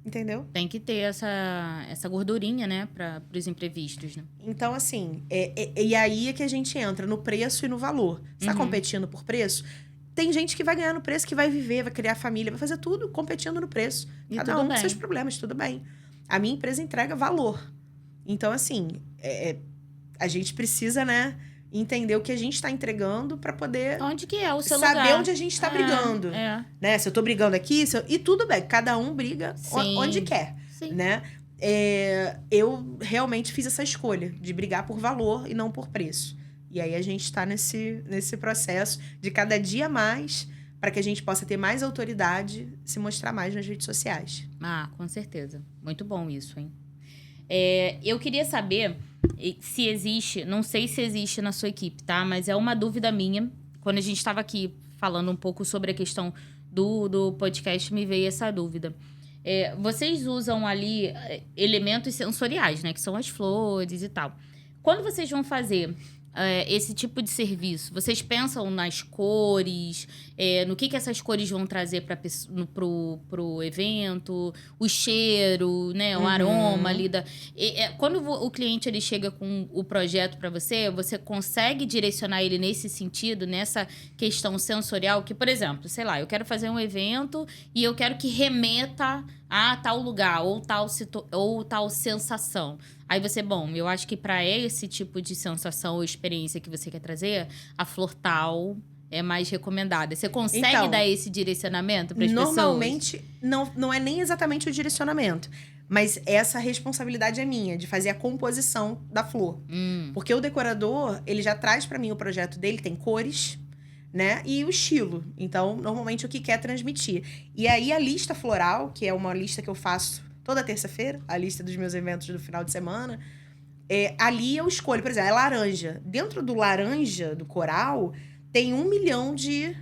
Entendeu? Tem que ter essa gordurinha, né? Para os imprevistos, né? Então, assim, e aí é que a gente entra no preço e no valor. Você tá competindo por preço? Tem gente que vai ganhar no preço, que vai viver, vai criar família, vai fazer tudo competindo no preço. Cada um com seus problemas, tudo bem. A minha empresa entrega valor. Então, assim, a gente precisa, né, entender o que a gente está entregando para poder... Onde que é o seu saber lugar. Onde a gente está brigando. Né? Se eu tô brigando aqui, e tudo bem. Cada um briga onde quer. Sim. Né? eu realmente fiz essa escolha de brigar por valor e não por preço. E aí a gente está nesse processo de cada dia mais, para que a gente possa ter mais autoridade, se mostrar mais nas redes sociais. Ah, com certeza. Muito bom isso, hein? Eu queria saber se existe, não sei se existe na sua equipe, tá? Mas é uma dúvida minha. Quando a gente estava aqui falando um pouco sobre a questão do podcast, me veio essa dúvida. Vocês usam ali elementos sensoriais, né? Que são as flores e tal. Quando vocês vão fazer esse tipo de serviço, vocês pensam nas cores, no que essas cores vão trazer pro evento, o cheiro, né, o aroma ali quando o cliente ele chega com o projeto para você consegue direcionar ele nesse sentido, nessa questão sensorial, que, por exemplo, sei lá, eu quero fazer um evento e eu quero que remeta a tal lugar ou tal sensação. Aí eu acho que para esse tipo de sensação ou experiência que você quer trazer, a flor tal é mais recomendada. Você consegue dar esse direcionamento para as pessoas? Normalmente, não é nem exatamente o direcionamento. Mas essa responsabilidade é minha, de fazer a composição da flor. Porque o decorador, ele já traz para mim o projeto dele, tem cores, né? E o estilo. Então, normalmente, o que quer transmitir. E aí, a lista floral, que é uma lista que eu faço toda terça-feira, a lista dos meus eventos do final de semana, ali eu escolho, por exemplo, é laranja. Dentro do laranja, do coral, tem 1 milhão de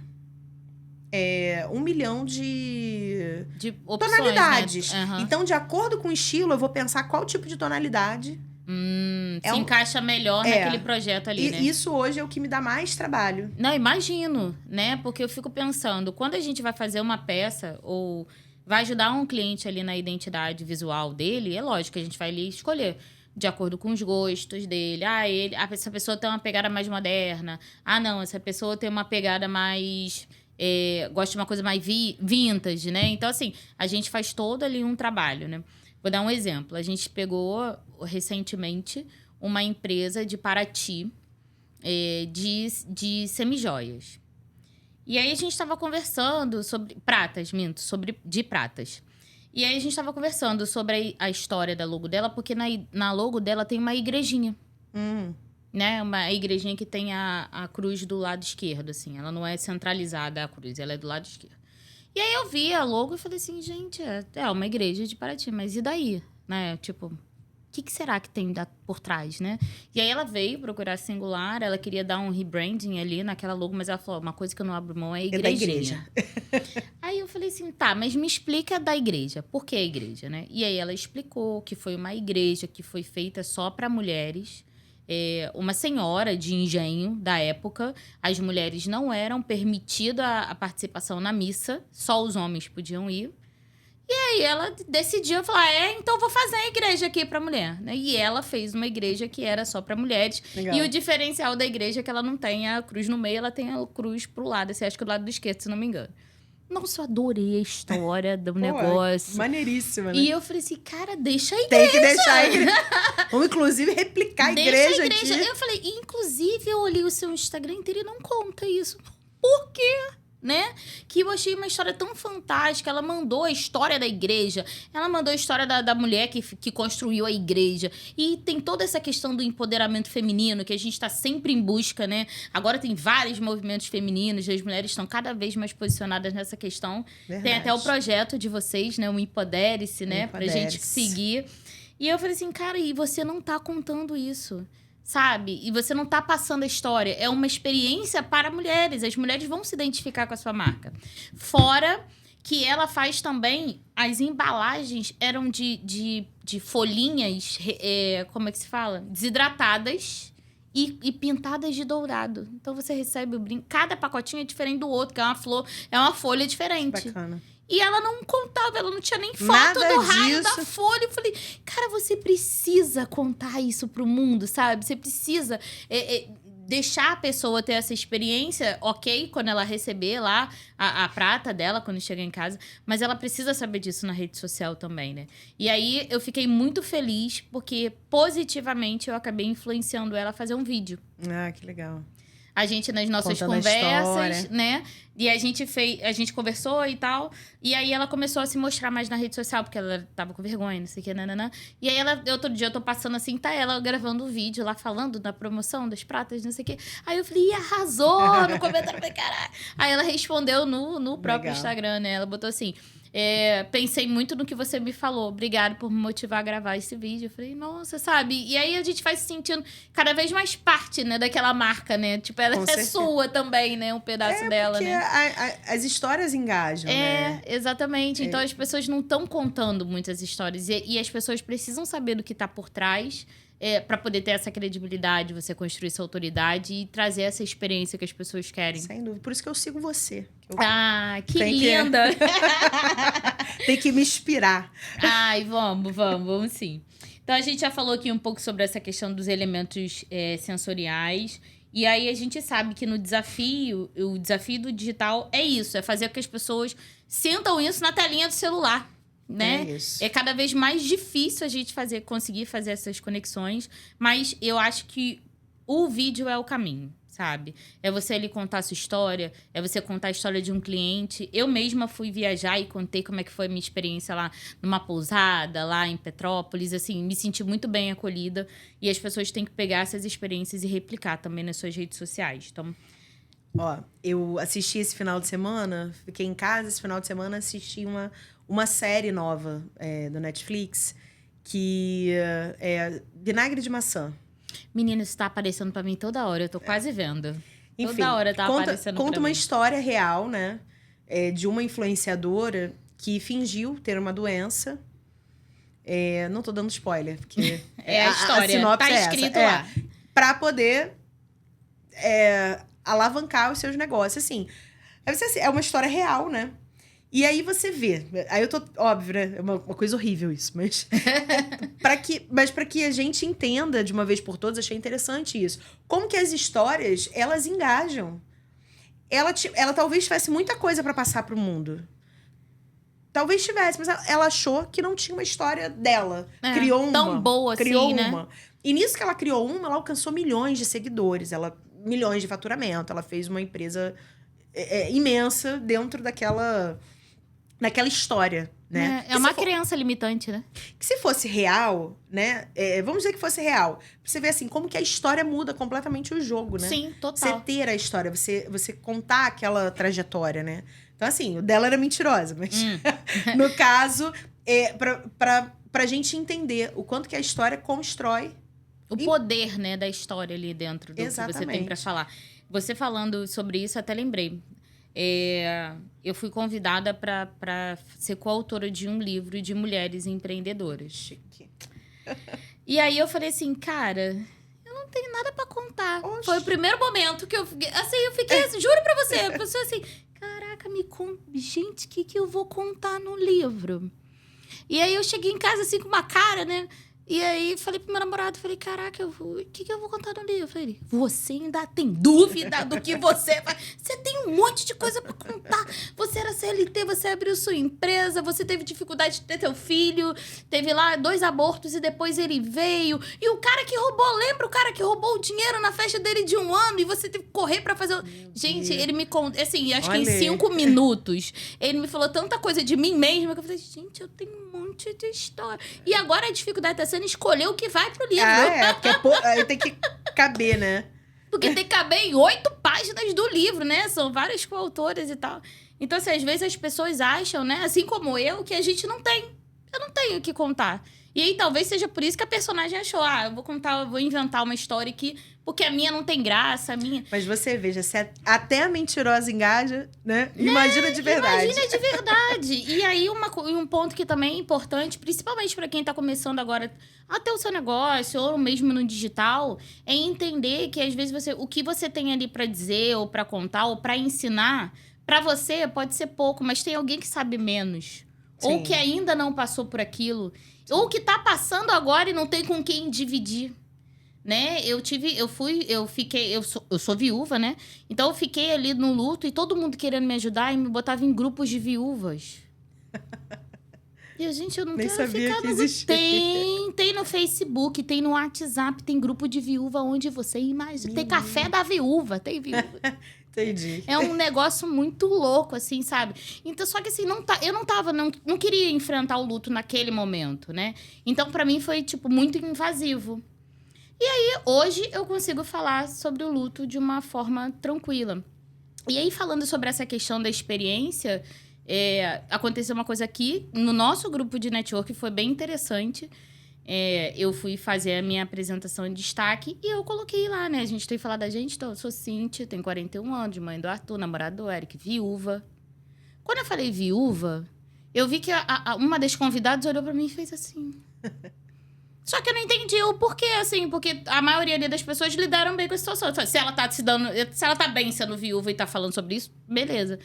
opções, tonalidades. né? Uhum. Então, de acordo com o estilo, eu vou pensar qual tipo de tonalidade se encaixa melhor naquele projeto ali, né? Isso hoje é o que me dá mais trabalho. Não, imagino, né? Porque eu fico pensando, quando a gente vai fazer uma peça ou vai ajudar um cliente ali na identidade visual dele, é lógico que a gente vai ali escolher de acordo com os gostos dele. Essa pessoa tem uma pegada mais moderna. Não, essa pessoa tem uma pegada mais... gosta de uma coisa mais vintage, né? Então, assim, a gente faz todo ali um trabalho, né? Vou dar um exemplo. A gente pegou, recentemente, uma empresa de Paraty de semijoias. E aí, a gente estava conversando sobre pratas. E aí, a gente estava conversando sobre a história da logo dela, porque na logo dela tem uma igrejinha. Né? Uma igrejinha que tem a cruz do lado esquerdo, assim. Ela não é centralizada, a cruz, ela é do lado esquerdo. E aí, eu vi a logo e falei assim, gente, é uma igreja de Paraty, mas e daí? Né? Tipo, o que será que tem por trás, né? E aí, ela veio procurar Singular, ela queria dar um rebranding ali naquela logo, mas ela falou, uma coisa que eu não abro mão é a igrejinha. É da igreja. Aí, eu falei assim, tá, mas me explica da igreja. Por que a igreja, né? E aí, ela explicou que foi uma igreja que foi feita só para mulheres. Uma senhora de engenho da época, as mulheres não eram permitidas a participação na missa, só os homens podiam ir. E aí ela decidiu falar, então vou fazer a igreja aqui pra mulher, né? E ela fez uma igreja que era só pra mulheres. Legal. E o diferencial da igreja é que ela não tem a cruz no meio, ela tem a cruz pro lado, assim, acho que do lado do esquerdo, se não me engano. Nossa, eu adorei a história do negócio. Maneiríssima, né? E eu falei assim, cara, deixa a igreja. Tem que deixar a igreja. Vamos, inclusive, replicar a igreja aqui. Eu falei, inclusive, eu olhei o seu Instagram inteiro e não conta isso. Por quê? Né? Que eu achei uma história tão fantástica. Ela mandou a história da igreja. Ela mandou a história da mulher que construiu a igreja. E tem toda essa questão do empoderamento feminino, que a gente está sempre em busca, né? Agora tem vários movimentos femininos, as mulheres estão cada vez mais posicionadas nessa questão. Verdade. Tem até o projeto de vocês, né? O Empodere-se, né? Pra gente seguir. E eu falei assim, cara, e você não tá contando isso, sabe? E você não tá passando a história. É uma experiência para mulheres. As mulheres vão se identificar com a sua marca. Fora que ela faz também... As embalagens eram de folhinhas... como é que se fala? Desidratadas e pintadas de dourado. Então, você recebe o brinco. Cada pacotinho é diferente do outro, que é uma flor... É uma folha diferente. Bacana. E ela não contava, ela não tinha nem foto do raio da folha. Eu falei, cara, você precisa contar isso pro mundo, sabe? Você precisa deixar a pessoa ter essa experiência, ok, quando ela receber lá a prata dela, quando chegar em casa. Mas ela precisa saber disso na rede social também, né? E aí, eu fiquei muito feliz, porque positivamente eu acabei influenciando ela a fazer um vídeo. Ah, que legal. a gente nas nossas Contando a conversas, história. né? E a gente conversou e tal. E aí ela começou a se mostrar mais na rede social, porque ela tava com vergonha, não sei o que, nananã. E aí outro dia eu tô passando assim, tá ela gravando um vídeo lá falando da promoção das pratas, não sei o que. Aí eu falei, arrasou no comentário, falei, caralho. Aí ela respondeu no próprio Legal. Instagram, né? Ela botou assim. Pensei muito no que você me falou. Obrigado por me motivar a gravar esse vídeo. Eu falei, nossa, sabe? E aí a gente vai se sentindo cada vez mais parte, né, daquela marca, né? Tipo, ela Com é certeza. sua também, né? Um pedaço dela, Porque né? as histórias engajam, né? Exatamente. Então as pessoas não estão contando muitas histórias. E as pessoas precisam saber do que tá por trás. Para poder ter essa credibilidade, você construir essa autoridade e trazer essa experiência que as pessoas querem. Sem dúvida. Por isso que eu sigo você. Ah, que Tem linda! Tem que me inspirar. Ai, vamos sim. Então, a gente já falou aqui um pouco sobre essa questão dos elementos sensoriais. E aí, a gente sabe que no desafio, o desafio do digital é isso. É fazer com que as pessoas sintam isso na telinha do celular, né? É isso. É cada vez mais difícil a gente conseguir fazer essas conexões. Mas eu acho que o vídeo é o caminho, sabe? É você ali contar a sua história, é você contar a história de um cliente. Eu mesma fui viajar e contei como é que foi a minha experiência lá numa pousada, lá em Petrópolis. Assim, me senti muito bem acolhida. E as pessoas têm que pegar essas experiências e replicar também nas suas redes sociais. Então, Ó, eu assisti esse final de semana, fiquei em casa esse final de semana, assisti uma série nova do Netflix, que é Vinagre de Maçã. menina, isso tá aparecendo pra mim toda hora. Eu tô quase vendo. Enfim, Toda hora tá aparecendo conta pra uma mim. história real, né? De uma influenciadora que fingiu ter uma doença. Não tô dando spoiler, porque A história. sinopse Tá é essa. escrito lá. Pra poder alavancar os seus negócios, assim. Aí você, é uma história real, né? E aí você vê. Aí eu tô... Óbvio, né? É uma coisa horrível isso, mas... para que a gente entenda de uma vez por todas, achei interessante isso. Como que as histórias, elas engajam. Ela talvez tivesse muita coisa pra passar pro mundo. Talvez tivesse, mas ela achou que não tinha uma história dela. Criou uma. Tão boa criou assim, uma. né? E nisso que ela criou uma, ela alcançou milhões de seguidores. Milhões de faturamento. Ela fez uma empresa imensa dentro daquela história, né? É uma criança limitante, né? Que se fosse real, né? Vamos dizer que fosse real. Pra você ver assim, como que a história muda completamente o jogo, né? Sim, Você total. ter a história, você contar aquela trajetória, né? Então, assim, o dela era mentirosa, mas no caso, pra gente entender o quanto que a história constrói. O poder, né, da história ali dentro do que você tem Exatamente. pra falar. Você falando sobre isso, até lembrei. Eu fui convidada pra ser coautora de um livro de mulheres empreendedoras. Chique. E aí eu falei assim, cara, eu não tenho nada pra contar. Oxe. Foi o primeiro momento que eu fiquei, assim, juro pra você, a pessoa assim, caraca, me conta, gente, o que eu vou contar no livro? E aí eu cheguei em casa assim com uma cara, né? E aí falei pro meu namorado, falei, caraca, o que eu vou contar no livro? Eu falei, você ainda tem dúvida do que você faz? Você tem um monte de coisa pra contar. Você era CLT, você abriu sua empresa, você teve dificuldade de ter teu filho, teve lá 2 abortos e depois ele veio. E o cara que roubou, lembra o cara que roubou o dinheiro na festa dele de 1 ano e você teve que correr pra fazer... Gente, ele me contou, assim, acho que em 5 minutos, ele me falou tanta coisa de mim mesma que eu falei, gente, eu tenho um monte de história. E agora a dificuldade tá sendo escolher o que vai pro livro. Porque aí tem que caber, né? Porque tem que caber em 8 páginas do livro, né? São vários coautores e tal. Então, assim, às vezes as pessoas acham, né? Assim como eu, que a gente não tem. Eu não tenho o que contar. E aí, talvez seja por isso que a personagem achou, eu vou inventar uma história aqui, porque a minha não tem graça, a minha... Mas você veja, se até a mentirosa engaja, né? Imagina de verdade. Imagina de verdade. E aí, um ponto que também é importante, principalmente para quem tá começando agora a ter o seu negócio, ou mesmo no digital, é entender que, às vezes, o que você tem ali para dizer, ou para contar, ou para ensinar, para você pode ser pouco, mas tem alguém que sabe menos. Sim. Ou que ainda não passou por aquilo. Ou que tá passando agora e não tem com quem dividir. Né? Eu sou viúva, né? Então eu fiquei ali no luto e todo mundo querendo me ajudar e me botava em grupos de viúvas. E, gente, eu não Nem quero sabia ficar que no... existia. Tem no Facebook, tem no WhatsApp, tem grupo de viúva onde você imagina. Tem café da viúva, tem viúva. Entendi. É um negócio muito louco, assim, sabe? Então, só que assim, eu não queria enfrentar o luto naquele momento, né? Então, pra mim, foi, tipo, muito invasivo. E aí, hoje, eu consigo falar sobre o luto de uma forma tranquila. E aí, falando sobre essa questão da experiência, aconteceu uma coisa aqui no nosso grupo de network, foi bem interessante. Eu fui fazer a minha apresentação em destaque e eu coloquei lá, né? A gente tem falado da gente, então, eu sou Cíntia, tenho 41 anos, mãe do Arthur, namorado do Eric, viúva. Quando eu falei viúva, eu vi que uma das convidadas olhou pra mim e fez assim. Só que eu não entendi o porquê, assim, porque a maioria das pessoas lidaram bem com a situação. Se ela tá bem sendo viúva e tá falando sobre isso, beleza.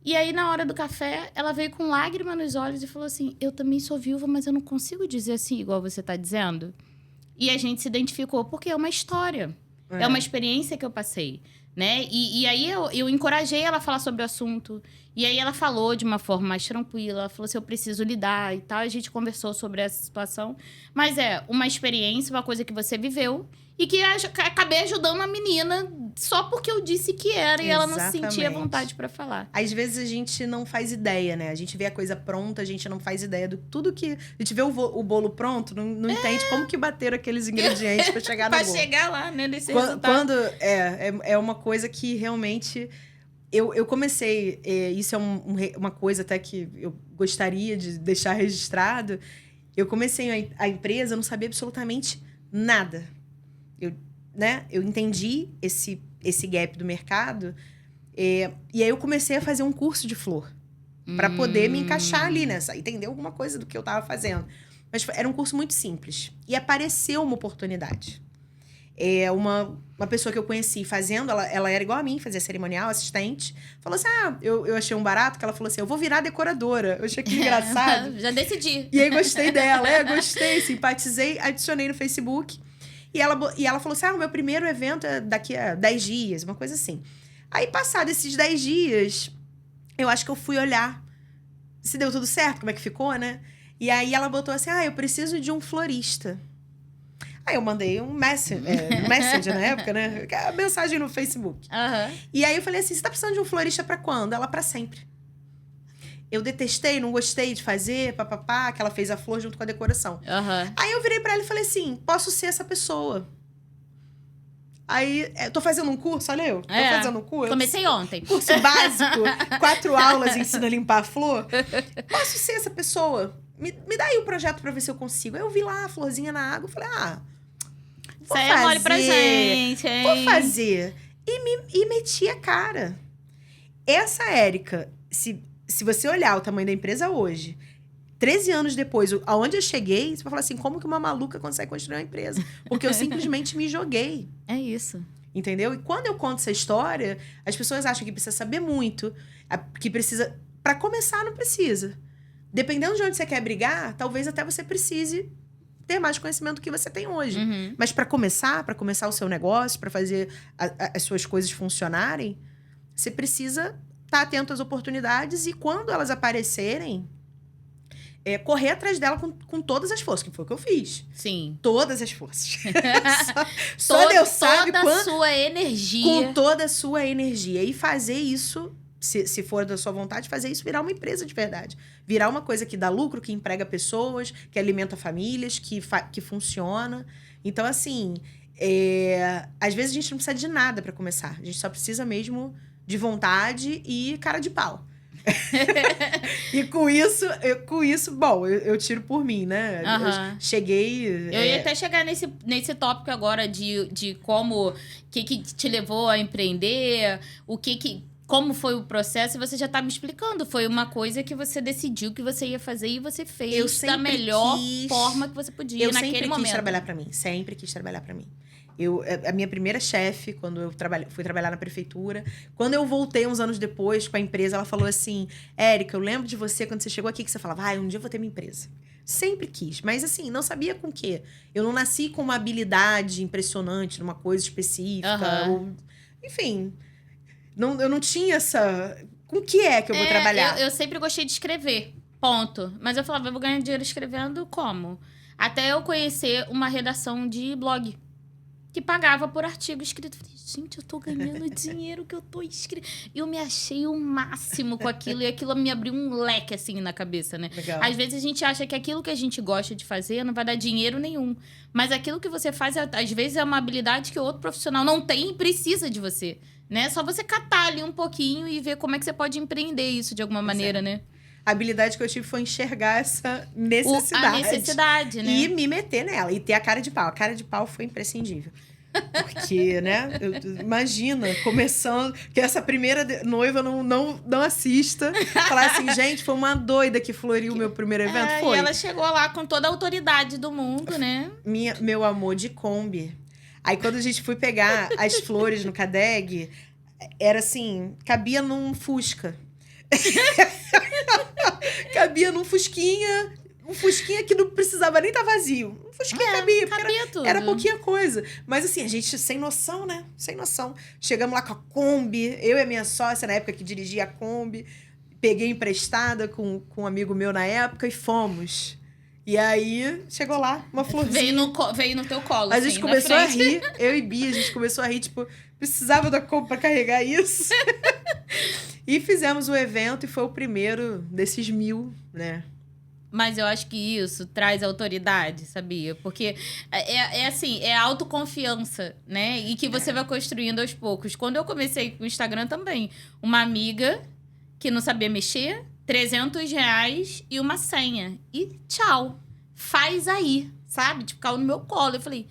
E aí, na hora do café, ela veio com lágrima nos olhos e falou assim, eu também sou viúva, mas eu não consigo dizer assim, igual você tá dizendo. E a gente se identificou, porque é uma história. É uma experiência que eu passei, né? E aí, eu encorajei ela a falar sobre o assunto. E aí, ela falou de uma forma mais tranquila. Ela falou assim, eu preciso lidar e tal. A gente conversou sobre essa situação. Mas é uma experiência, uma coisa que você viveu. E que acabei ajudando a menina só porque eu disse que era. E ela não se sentia vontade pra falar. Às vezes a gente não faz ideia, né? A gente vê a coisa pronta, a gente não faz ideia do tudo que... A gente vê o bolo pronto, não entende como que bateram aqueles ingredientes pra chegar no bolo. Pra chegar lá, né? Nesse resultado. É uma coisa que realmente... Eu comecei... isso é uma coisa até que eu gostaria de deixar registrado. Eu comecei a empresa, eu não sabia absolutamente nada. Eu entendi esse gap do mercado. E aí eu comecei a fazer um curso de flor. Para poder me encaixar ali nessa. Entender alguma coisa do que eu estava fazendo. Mas era um curso muito simples. E apareceu uma oportunidade. Uma pessoa que eu conheci fazendo, ela era igual a mim, fazia cerimonial, assistente. Falou assim, eu achei um barato, que ela falou assim, eu vou virar decoradora. Eu achei que engraçado. Já decidi. E aí gostei dela, gostei, simpatizei, adicionei no Facebook. E ela falou assim, o meu primeiro evento é daqui a 10 dias, uma coisa assim. Aí, passado esses 10 dias, eu acho que eu fui olhar se deu tudo certo, como é que ficou, né? E aí ela botou assim, eu preciso de um florista. Aí eu mandei um Messenger na época, né? A mensagem no Facebook. Uhum. E aí eu falei assim, você tá precisando de um florista pra quando? Ela, pra sempre. Eu detestei, não gostei de fazer, papapá, que ela fez a flor junto com a decoração. Uhum. Aí eu virei pra ela e falei assim, posso ser essa pessoa. Aí, tô fazendo um curso, olha eu. Tô fazendo um curso. Comecei ontem. Curso básico, 4 aulas ensina a limpar a flor. Posso ser essa pessoa? Me dá aí o projeto pra ver se eu consigo. Aí eu vi lá a florzinha na água, falei, vou fazer. Mole pra gente, hein? Vou fazer. E meti a cara. Essa Érica, se você olhar o tamanho da empresa hoje, 13 anos depois, aonde eu cheguei, você vai falar assim, como que uma maluca consegue construir uma empresa? Porque eu simplesmente me joguei. É isso. Entendeu? E quando eu conto essa história, as pessoas acham que precisa saber muito, que precisa... Pra começar, não precisa. Dependendo de onde você quer brigar, talvez até você precise ter mais conhecimento do que você tem hoje. Uhum. Mas para começar o seu negócio, para fazer as suas coisas funcionarem, você precisa estar atento às oportunidades e quando elas aparecerem, correr atrás dela com todas as forças, que foi o que eu fiz. Sim. Todas as forças. só Deus sabe toda a sua energia. Com toda a sua energia. E fazer isso, se for da sua vontade, fazer isso virar uma empresa de verdade. Virar uma coisa que dá lucro, que emprega pessoas, que alimenta famílias, que funciona. Então, assim, às vezes a gente não precisa de nada para começar. A gente só precisa mesmo de vontade e cara de pau. E com isso, bom, eu tiro por mim, né? Uhum. Eu cheguei... Eu ia até chegar nesse tópico agora de como... O que te levou a empreender, como foi o processo, e você já tá me explicando. Foi uma coisa que você decidiu que você ia fazer e você fez da melhor forma que você podia naquele momento. Eu sempre quis trabalhar pra mim. Sempre quis trabalhar pra mim. A minha primeira chefe, quando eu fui trabalhar na prefeitura, quando eu voltei uns anos depois com a empresa, ela falou assim, Érica, eu lembro de você quando você chegou aqui, que você falava, um dia eu vou ter minha empresa. Sempre quis, mas assim, não sabia com o quê. Eu não nasci com uma habilidade impressionante numa coisa específica. Uhum. Enfim, eu não tinha essa... Com o que é que eu vou trabalhar? Eu sempre gostei de escrever. Ponto. Mas eu falava, eu vou ganhar dinheiro escrevendo como? Até eu conhecer uma redação de blog que pagava por artigo escrito. Falei, gente, eu tô ganhando dinheiro que eu tô escrevendo. E eu me achei o máximo com aquilo. E aquilo me abriu um leque, assim, na cabeça, né? Legal. Às vezes a gente acha que aquilo que a gente gosta de fazer não vai dar dinheiro nenhum. Mas aquilo que você faz, às vezes, é uma habilidade que o outro profissional não tem e precisa de você. Né? Só você catar ali um pouquinho e ver como é que você pode empreender isso de alguma maneira, né? A habilidade que eu tive foi enxergar essa necessidade. A necessidade, né? E me meter nela. E ter a cara de pau. A cara de pau foi imprescindível. Porque, né? Imagina, começando... Que essa primeira noiva não assista. Falar assim, gente, foi uma doida que floriu o meu primeiro evento. Foi. E ela chegou lá com toda a autoridade do mundo, né? Meu amor de Kombi. Aí, quando a gente foi pegar as flores no CADEG, era assim... Cabia num Fusca. Cabia num Fusquinha. Um Fusquinha que não precisava nem estar vazio. Um Fusquinha cabia tudo. Era pouquinha coisa. Mas assim, a gente sem noção, né? Sem noção. Chegamos lá com a Kombi. Eu e a minha sócia, na época que dirigia a Kombi. Peguei emprestada com um amigo meu na época e fomos. E aí, chegou lá, uma florzinha. Veio no teu colo, A gente começou a rir. Eu e Bia, a gente começou a rir. Tipo, precisava da Kombi pra carregar isso. E fizemos o evento e foi o primeiro desses 1000, né? Mas eu acho que isso traz autoridade, sabia? Porque assim, é autoconfiança, né? E que você vai construindo aos poucos. Quando eu comecei com o Instagram também, uma amiga que não sabia mexer, R$300 e uma senha. E tchau. Faz aí, sabe? Tipo, caiu no meu colo. Eu falei,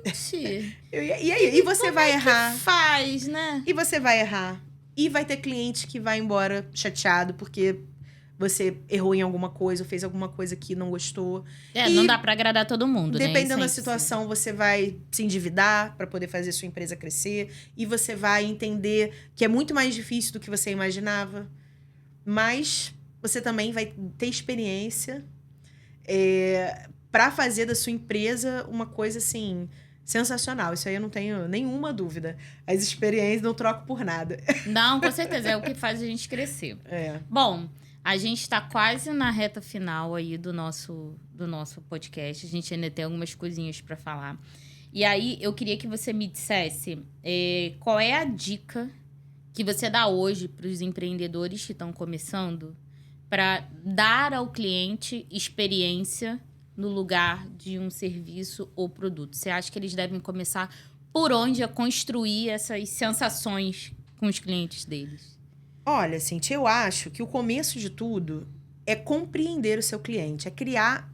gente... E você vai errar. Faz, né? E você vai errar. E vai ter cliente que vai embora chateado porque você errou em alguma coisa ou fez alguma coisa que não gostou. Não dá pra agradar todo mundo, né? Dependendo da situação, você vai se endividar para poder fazer sua empresa crescer. E você vai entender que é muito mais difícil do que você imaginava. Mas você também vai ter experiência para fazer da sua empresa uma coisa, assim... sensacional. Isso aí eu não tenho nenhuma dúvida. As experiências não troco por nada. Não, com certeza. É o que faz a gente crescer. Bom, a gente está quase na reta final aí do nosso podcast. A gente ainda tem algumas coisinhas para falar. E aí, eu queria que você me dissesse qual é a dica que você dá hoje para os empreendedores que estão começando para dar ao cliente experiência no lugar de um serviço ou produto? Você acha que eles devem começar por onde a construir essas sensações com os clientes deles? Olha, Cintia, eu acho que o começo de tudo é compreender o seu cliente, é criar...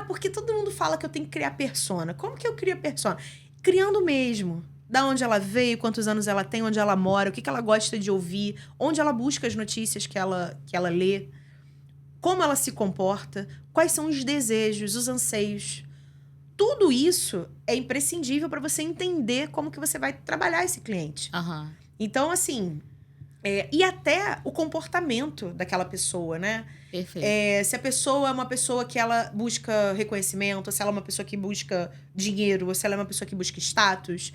porque todo mundo fala que eu tenho que criar persona. Como que eu crio a persona? Criando mesmo. Da onde ela veio, quantos anos ela tem, onde ela mora, o que ela gosta de ouvir, onde ela busca as notícias que ela lê, como ela se comporta, quais são os desejos, os anseios. Tudo isso é imprescindível para você entender como que você vai trabalhar esse cliente. Uhum. Então, assim... e até o comportamento daquela pessoa, né? Perfeito. Se a pessoa é uma pessoa que ela busca reconhecimento, se ela é uma pessoa que busca dinheiro, ou se ela é uma pessoa que busca status.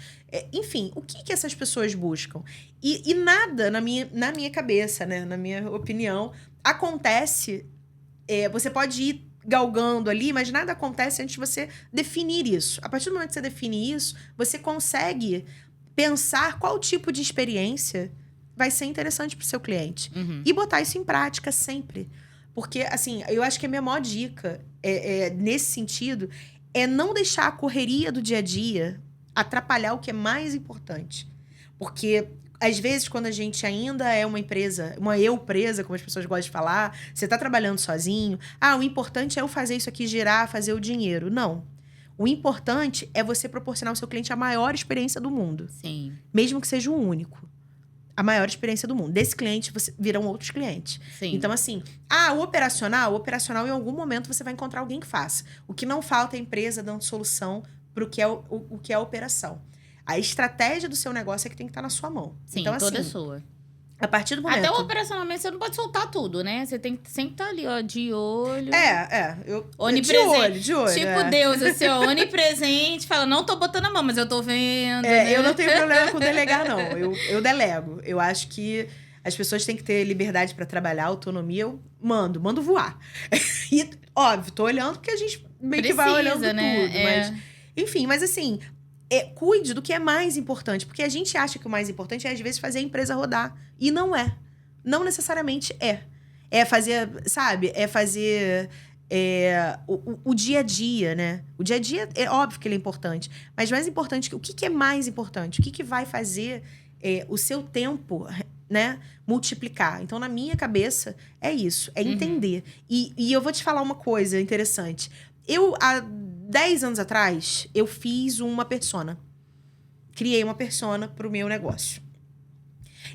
Enfim, o que essas pessoas buscam? E nada, na minha cabeça, né? Na minha opinião, acontece... você pode ir galgando ali, mas nada acontece antes de você definir isso. A partir do momento que você define isso, você consegue pensar qual tipo de experiência vai ser interessante para o seu cliente. Uhum. E botar isso em prática sempre. Porque, assim, eu acho que a minha maior dica, nesse sentido, é não deixar a correria do dia a dia atrapalhar o que é mais importante. Porque... às vezes, quando a gente ainda é uma empresa, uma eu-presa, como as pessoas gostam de falar, você está trabalhando sozinho. O importante é eu fazer isso aqui girar, fazer o dinheiro. Não. O importante é você proporcionar ao seu cliente a maior experiência do mundo. Sim. Mesmo que seja o único. A maior experiência do mundo. Desse cliente, virão outros clientes. Sim. Então, assim, o operacional, em algum momento você vai encontrar alguém que faça. O que não falta é a empresa dando solução para o que é a operação. A estratégia do seu negócio é que tem que estar na sua mão. Sim, então, toda assim, sua. A partir do momento... Até operacionalmente, você não pode soltar tudo, né? Você tem que sempre estar ali, ó, de olho. Onipresente. De olho. Tipo Deus, assim, ó, onipresente. Fala, não tô botando a mão, mas eu tô vendo. Né? Eu não tenho problema com delegar, não. Eu delego. Eu acho que as pessoas têm que ter liberdade para trabalhar, autonomia. Eu mando voar. E, óbvio, tô olhando porque a gente meio que vai olhando né? tudo. Mas, enfim, mas assim, cuide do que é mais importante. Porque a gente acha que o mais importante é, às vezes, fazer a empresa rodar. E não é. Não necessariamente é. É fazer, sabe? É fazer o dia a dia, né? O dia a dia, é óbvio que ele é importante. Mas mais importante, o que é mais importante? O que vai fazer o seu tempo, né, multiplicar? Então, na minha cabeça, é isso. É entender. E eu vou te falar uma coisa interessante. Eu, há 10 anos atrás, eu fiz uma persona. Criei uma persona pro meu negócio.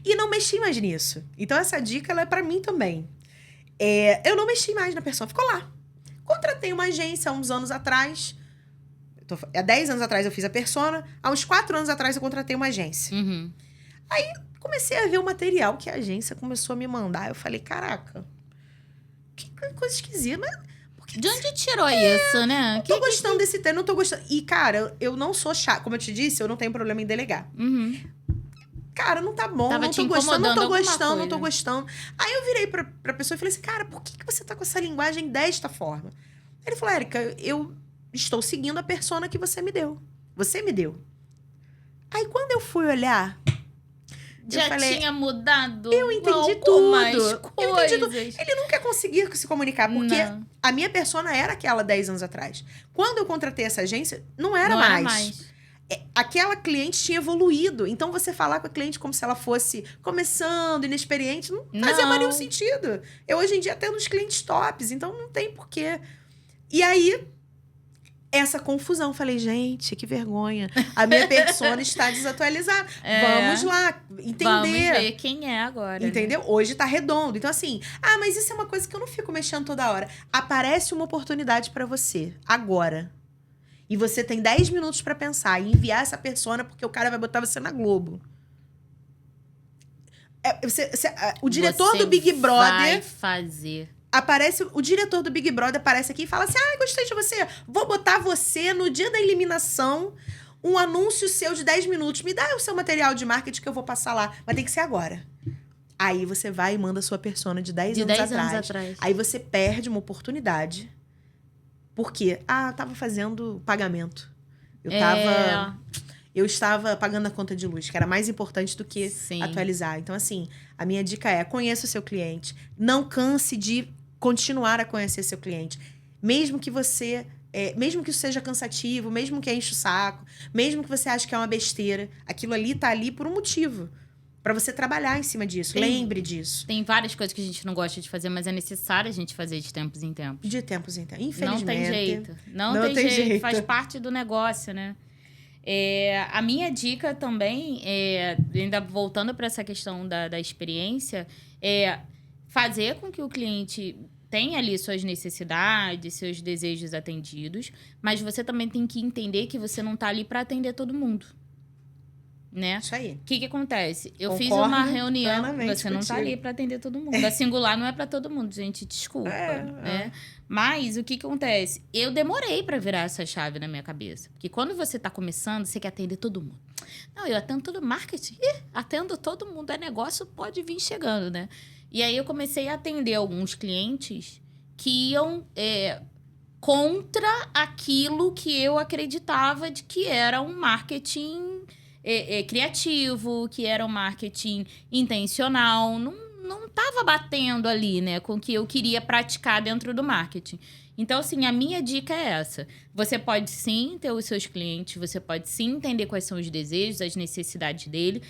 E não mexi mais nisso. Então, essa dica, ela é pra mim também. Eu não mexi mais na persona. Ficou lá. Contratei uma agência há uns anos atrás. Há 10 anos atrás eu fiz a persona. Há uns 4 anos atrás eu contratei uma agência. Aí, comecei a ver o material que a agência começou a me mandar. Eu falei, caraca, que coisa esquisita. Mas de onde tirou isso, né? Não tô gostando desse tema, não tô gostando. E, cara, eu não sou chata. Como eu te disse, eu não tenho problema em delegar. Cara, não tá bom, não tô gostando, não tô gostando. Aí eu virei pra pessoa e falei assim, cara, por que você tá com essa linguagem desta forma? Ele falou, Érica, eu estou seguindo a persona que você me deu. Você me deu. Aí quando eu fui olhar, já tinha mudado. Eu entendi tudo. Eu entendi tudo. Ele nunca conseguia se comunicar, porque a minha persona era aquela 10 anos atrás. Quando eu contratei essa agência, não era mais. Aquela cliente tinha evoluído. Então, você falar com a cliente como se ela fosse começando, inexperiente, não fazia mais nenhum sentido. Eu, hoje em dia, tendo os clientes tops, então não tem porquê. E aí, essa confusão. Falei, gente, que vergonha. A minha persona está desatualizada. Vamos lá, entender. Vamos ver quem é agora. Entendeu? Né? Hoje tá redondo. Então, assim, mas isso é uma coisa que eu não fico mexendo toda hora. Aparece uma oportunidade para você, agora. E você tem 10 minutos pra pensar e enviar essa persona porque o cara vai botar você na Globo. O diretor do Big Brother... vai fazer. O diretor do Big Brother aparece aqui e fala assim, gostei de você. Vou botar você no dia da eliminação, um anúncio seu de 10 minutos. Me dá o seu material de marketing que eu vou passar lá. Mas tem que ser agora. Aí você vai e manda a sua persona de 10 anos atrás. Aí você perde uma oportunidade... Por quê? Tava fazendo pagamento. Eu estava pagando a conta de luz, que era mais importante do que atualizar. Então, assim, a minha dica é, conheça o seu cliente. Não canse de continuar a conhecer seu cliente. Mesmo que você... mesmo que isso seja cansativo, mesmo que enche o saco, mesmo que você ache que é uma besteira, aquilo ali tá ali por um motivo. Pra você trabalhar em cima disso. Lembre disso. Tem várias coisas que a gente não gosta de fazer, mas é necessário a gente fazer de tempos em tempos. De tempos em tempos. Infelizmente. Não tem jeito. Não tem jeito. Faz parte do negócio, né? A minha dica também, ainda voltando para essa questão da experiência, é fazer com que o cliente tenha ali suas necessidades, seus desejos atendidos, mas você também tem que entender que você não tá ali para atender todo mundo. Né? Isso aí. O que acontece? Eu fiz uma reunião. Você não tá ali para atender todo mundo. A singular não é para todo mundo, gente. Desculpa. Né? Mas o que acontece? Eu demorei para virar essa chave na minha cabeça. Porque quando você tá começando, você quer atender todo mundo. Não, eu atendo todo marketing. Atendo todo mundo. É negócio, pode vir chegando, né? E aí eu comecei a atender alguns clientes que iam contra aquilo que eu acreditava de que era um marketing criativo, que era um marketing intencional, não estava batendo ali, né, com o que eu queria praticar dentro do marketing. Então, assim, a minha dica é essa. Você pode sim ter os seus clientes, você pode sim entender quais são os desejos, as necessidades dele,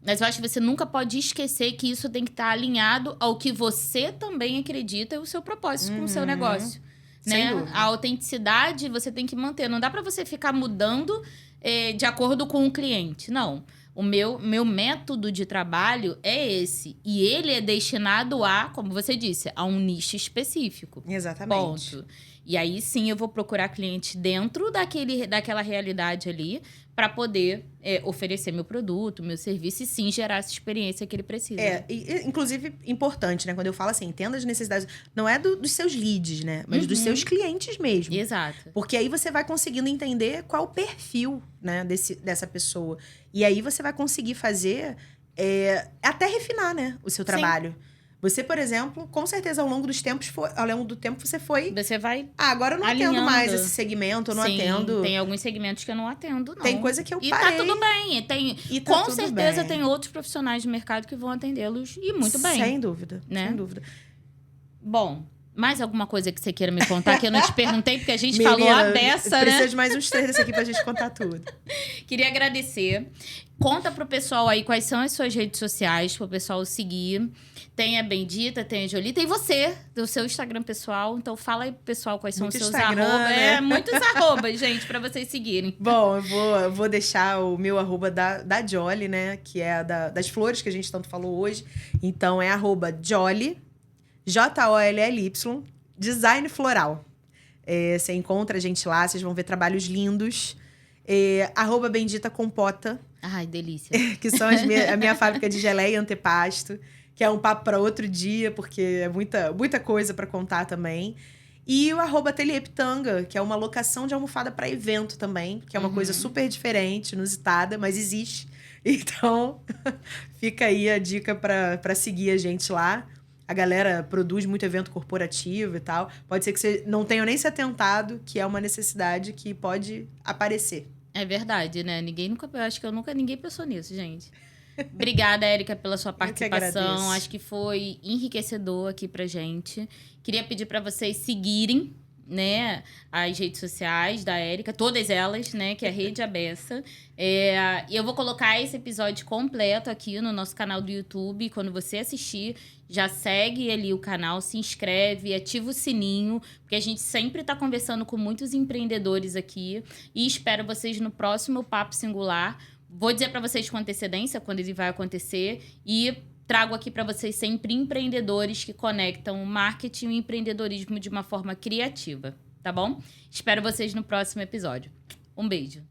mas eu acho que você nunca pode esquecer que isso tem que estar alinhado ao que você também acredita e o seu propósito com o seu negócio. Né? A autenticidade você tem que manter. Não dá para você ficar mudando de acordo com o cliente. Não. O meu método de trabalho é esse. E ele é destinado a, como você disse, a um nicho específico. Exatamente. Ponto. E aí, sim, eu vou procurar cliente dentro daquela realidade ali para poder oferecer meu produto, meu serviço e, sim, gerar essa experiência que ele precisa. Inclusive, importante, né? Quando eu falo assim, entenda as necessidades... Não é dos seus leads, né? Mas dos seus clientes mesmo. Exato. Porque aí você vai conseguindo entender qual o perfil, né? Dessa pessoa. E aí você vai conseguir fazer... até até refinar, né, o seu trabalho. Você, por exemplo, com certeza, ao longo do tempo você foi... Você vai agora eu não alinhando. atendo mais esse segmento, eu não atendo. Tem alguns segmentos que eu não atendo, não. Tem coisa que eu parei. parei. E tá tudo bem. Com certeza tem outros profissionais de mercado que vão atendê-los e muito bem. Sem dúvida, né? sem dúvida. Bom, mais alguma coisa que você queira me contar que eu não te perguntei, porque a gente falou a beça, né? Precisa de mais uns 3 desse aqui pra gente contar tudo. Queria agradecer. Conta pro pessoal aí quais são as suas redes sociais, pro pessoal seguir. Tem a Bendita, tem a Jolie, tem você, do seu Instagram pessoal. Então fala aí pro pessoal quais são os seus arrobas. Né? Muitos arrobas, gente, pra vocês seguirem. Bom, eu vou deixar o meu arroba da Jolly, né? Que é das flores que a gente tanto falou hoje. Então é arroba Jolly, Jolly, design floral. Você encontra a gente lá, vocês vão ver trabalhos lindos. Arroba Bendita Compota. Ai, delícia. Que são a minha fábrica de geleia e antepasto. Que é um papo para outro dia, porque é muita coisa para contar também. E o arroba Ateliê Pitanga, que é uma locação de almofada para evento também. Que é uma coisa super diferente, inusitada, mas existe. Então, fica aí a dica para seguir a gente lá. A galera produz muito evento corporativo e tal. Pode ser que você não tenha nem se atentado, que é uma necessidade que pode aparecer. É verdade, né? Eu acho que ninguém pensou nisso, gente. Obrigada, Érica, pela sua participação. Acho que foi enriquecedor aqui pra gente. Queria pedir para vocês seguirem, né, as redes sociais da Érica, todas elas, né, que é a Rede Abessa. E eu vou colocar esse episódio completo aqui no nosso canal do YouTube. Quando você assistir, já segue ali o canal, se inscreve, ativa o sininho, porque a gente sempre tá conversando com muitos empreendedores aqui. E espero vocês no próximo Papo Singular. Vou dizer para vocês com antecedência quando ele vai acontecer e trago aqui para vocês sempre empreendedores que conectam o marketing e o empreendedorismo de uma forma criativa, tá bom? Espero vocês no próximo episódio. Um beijo.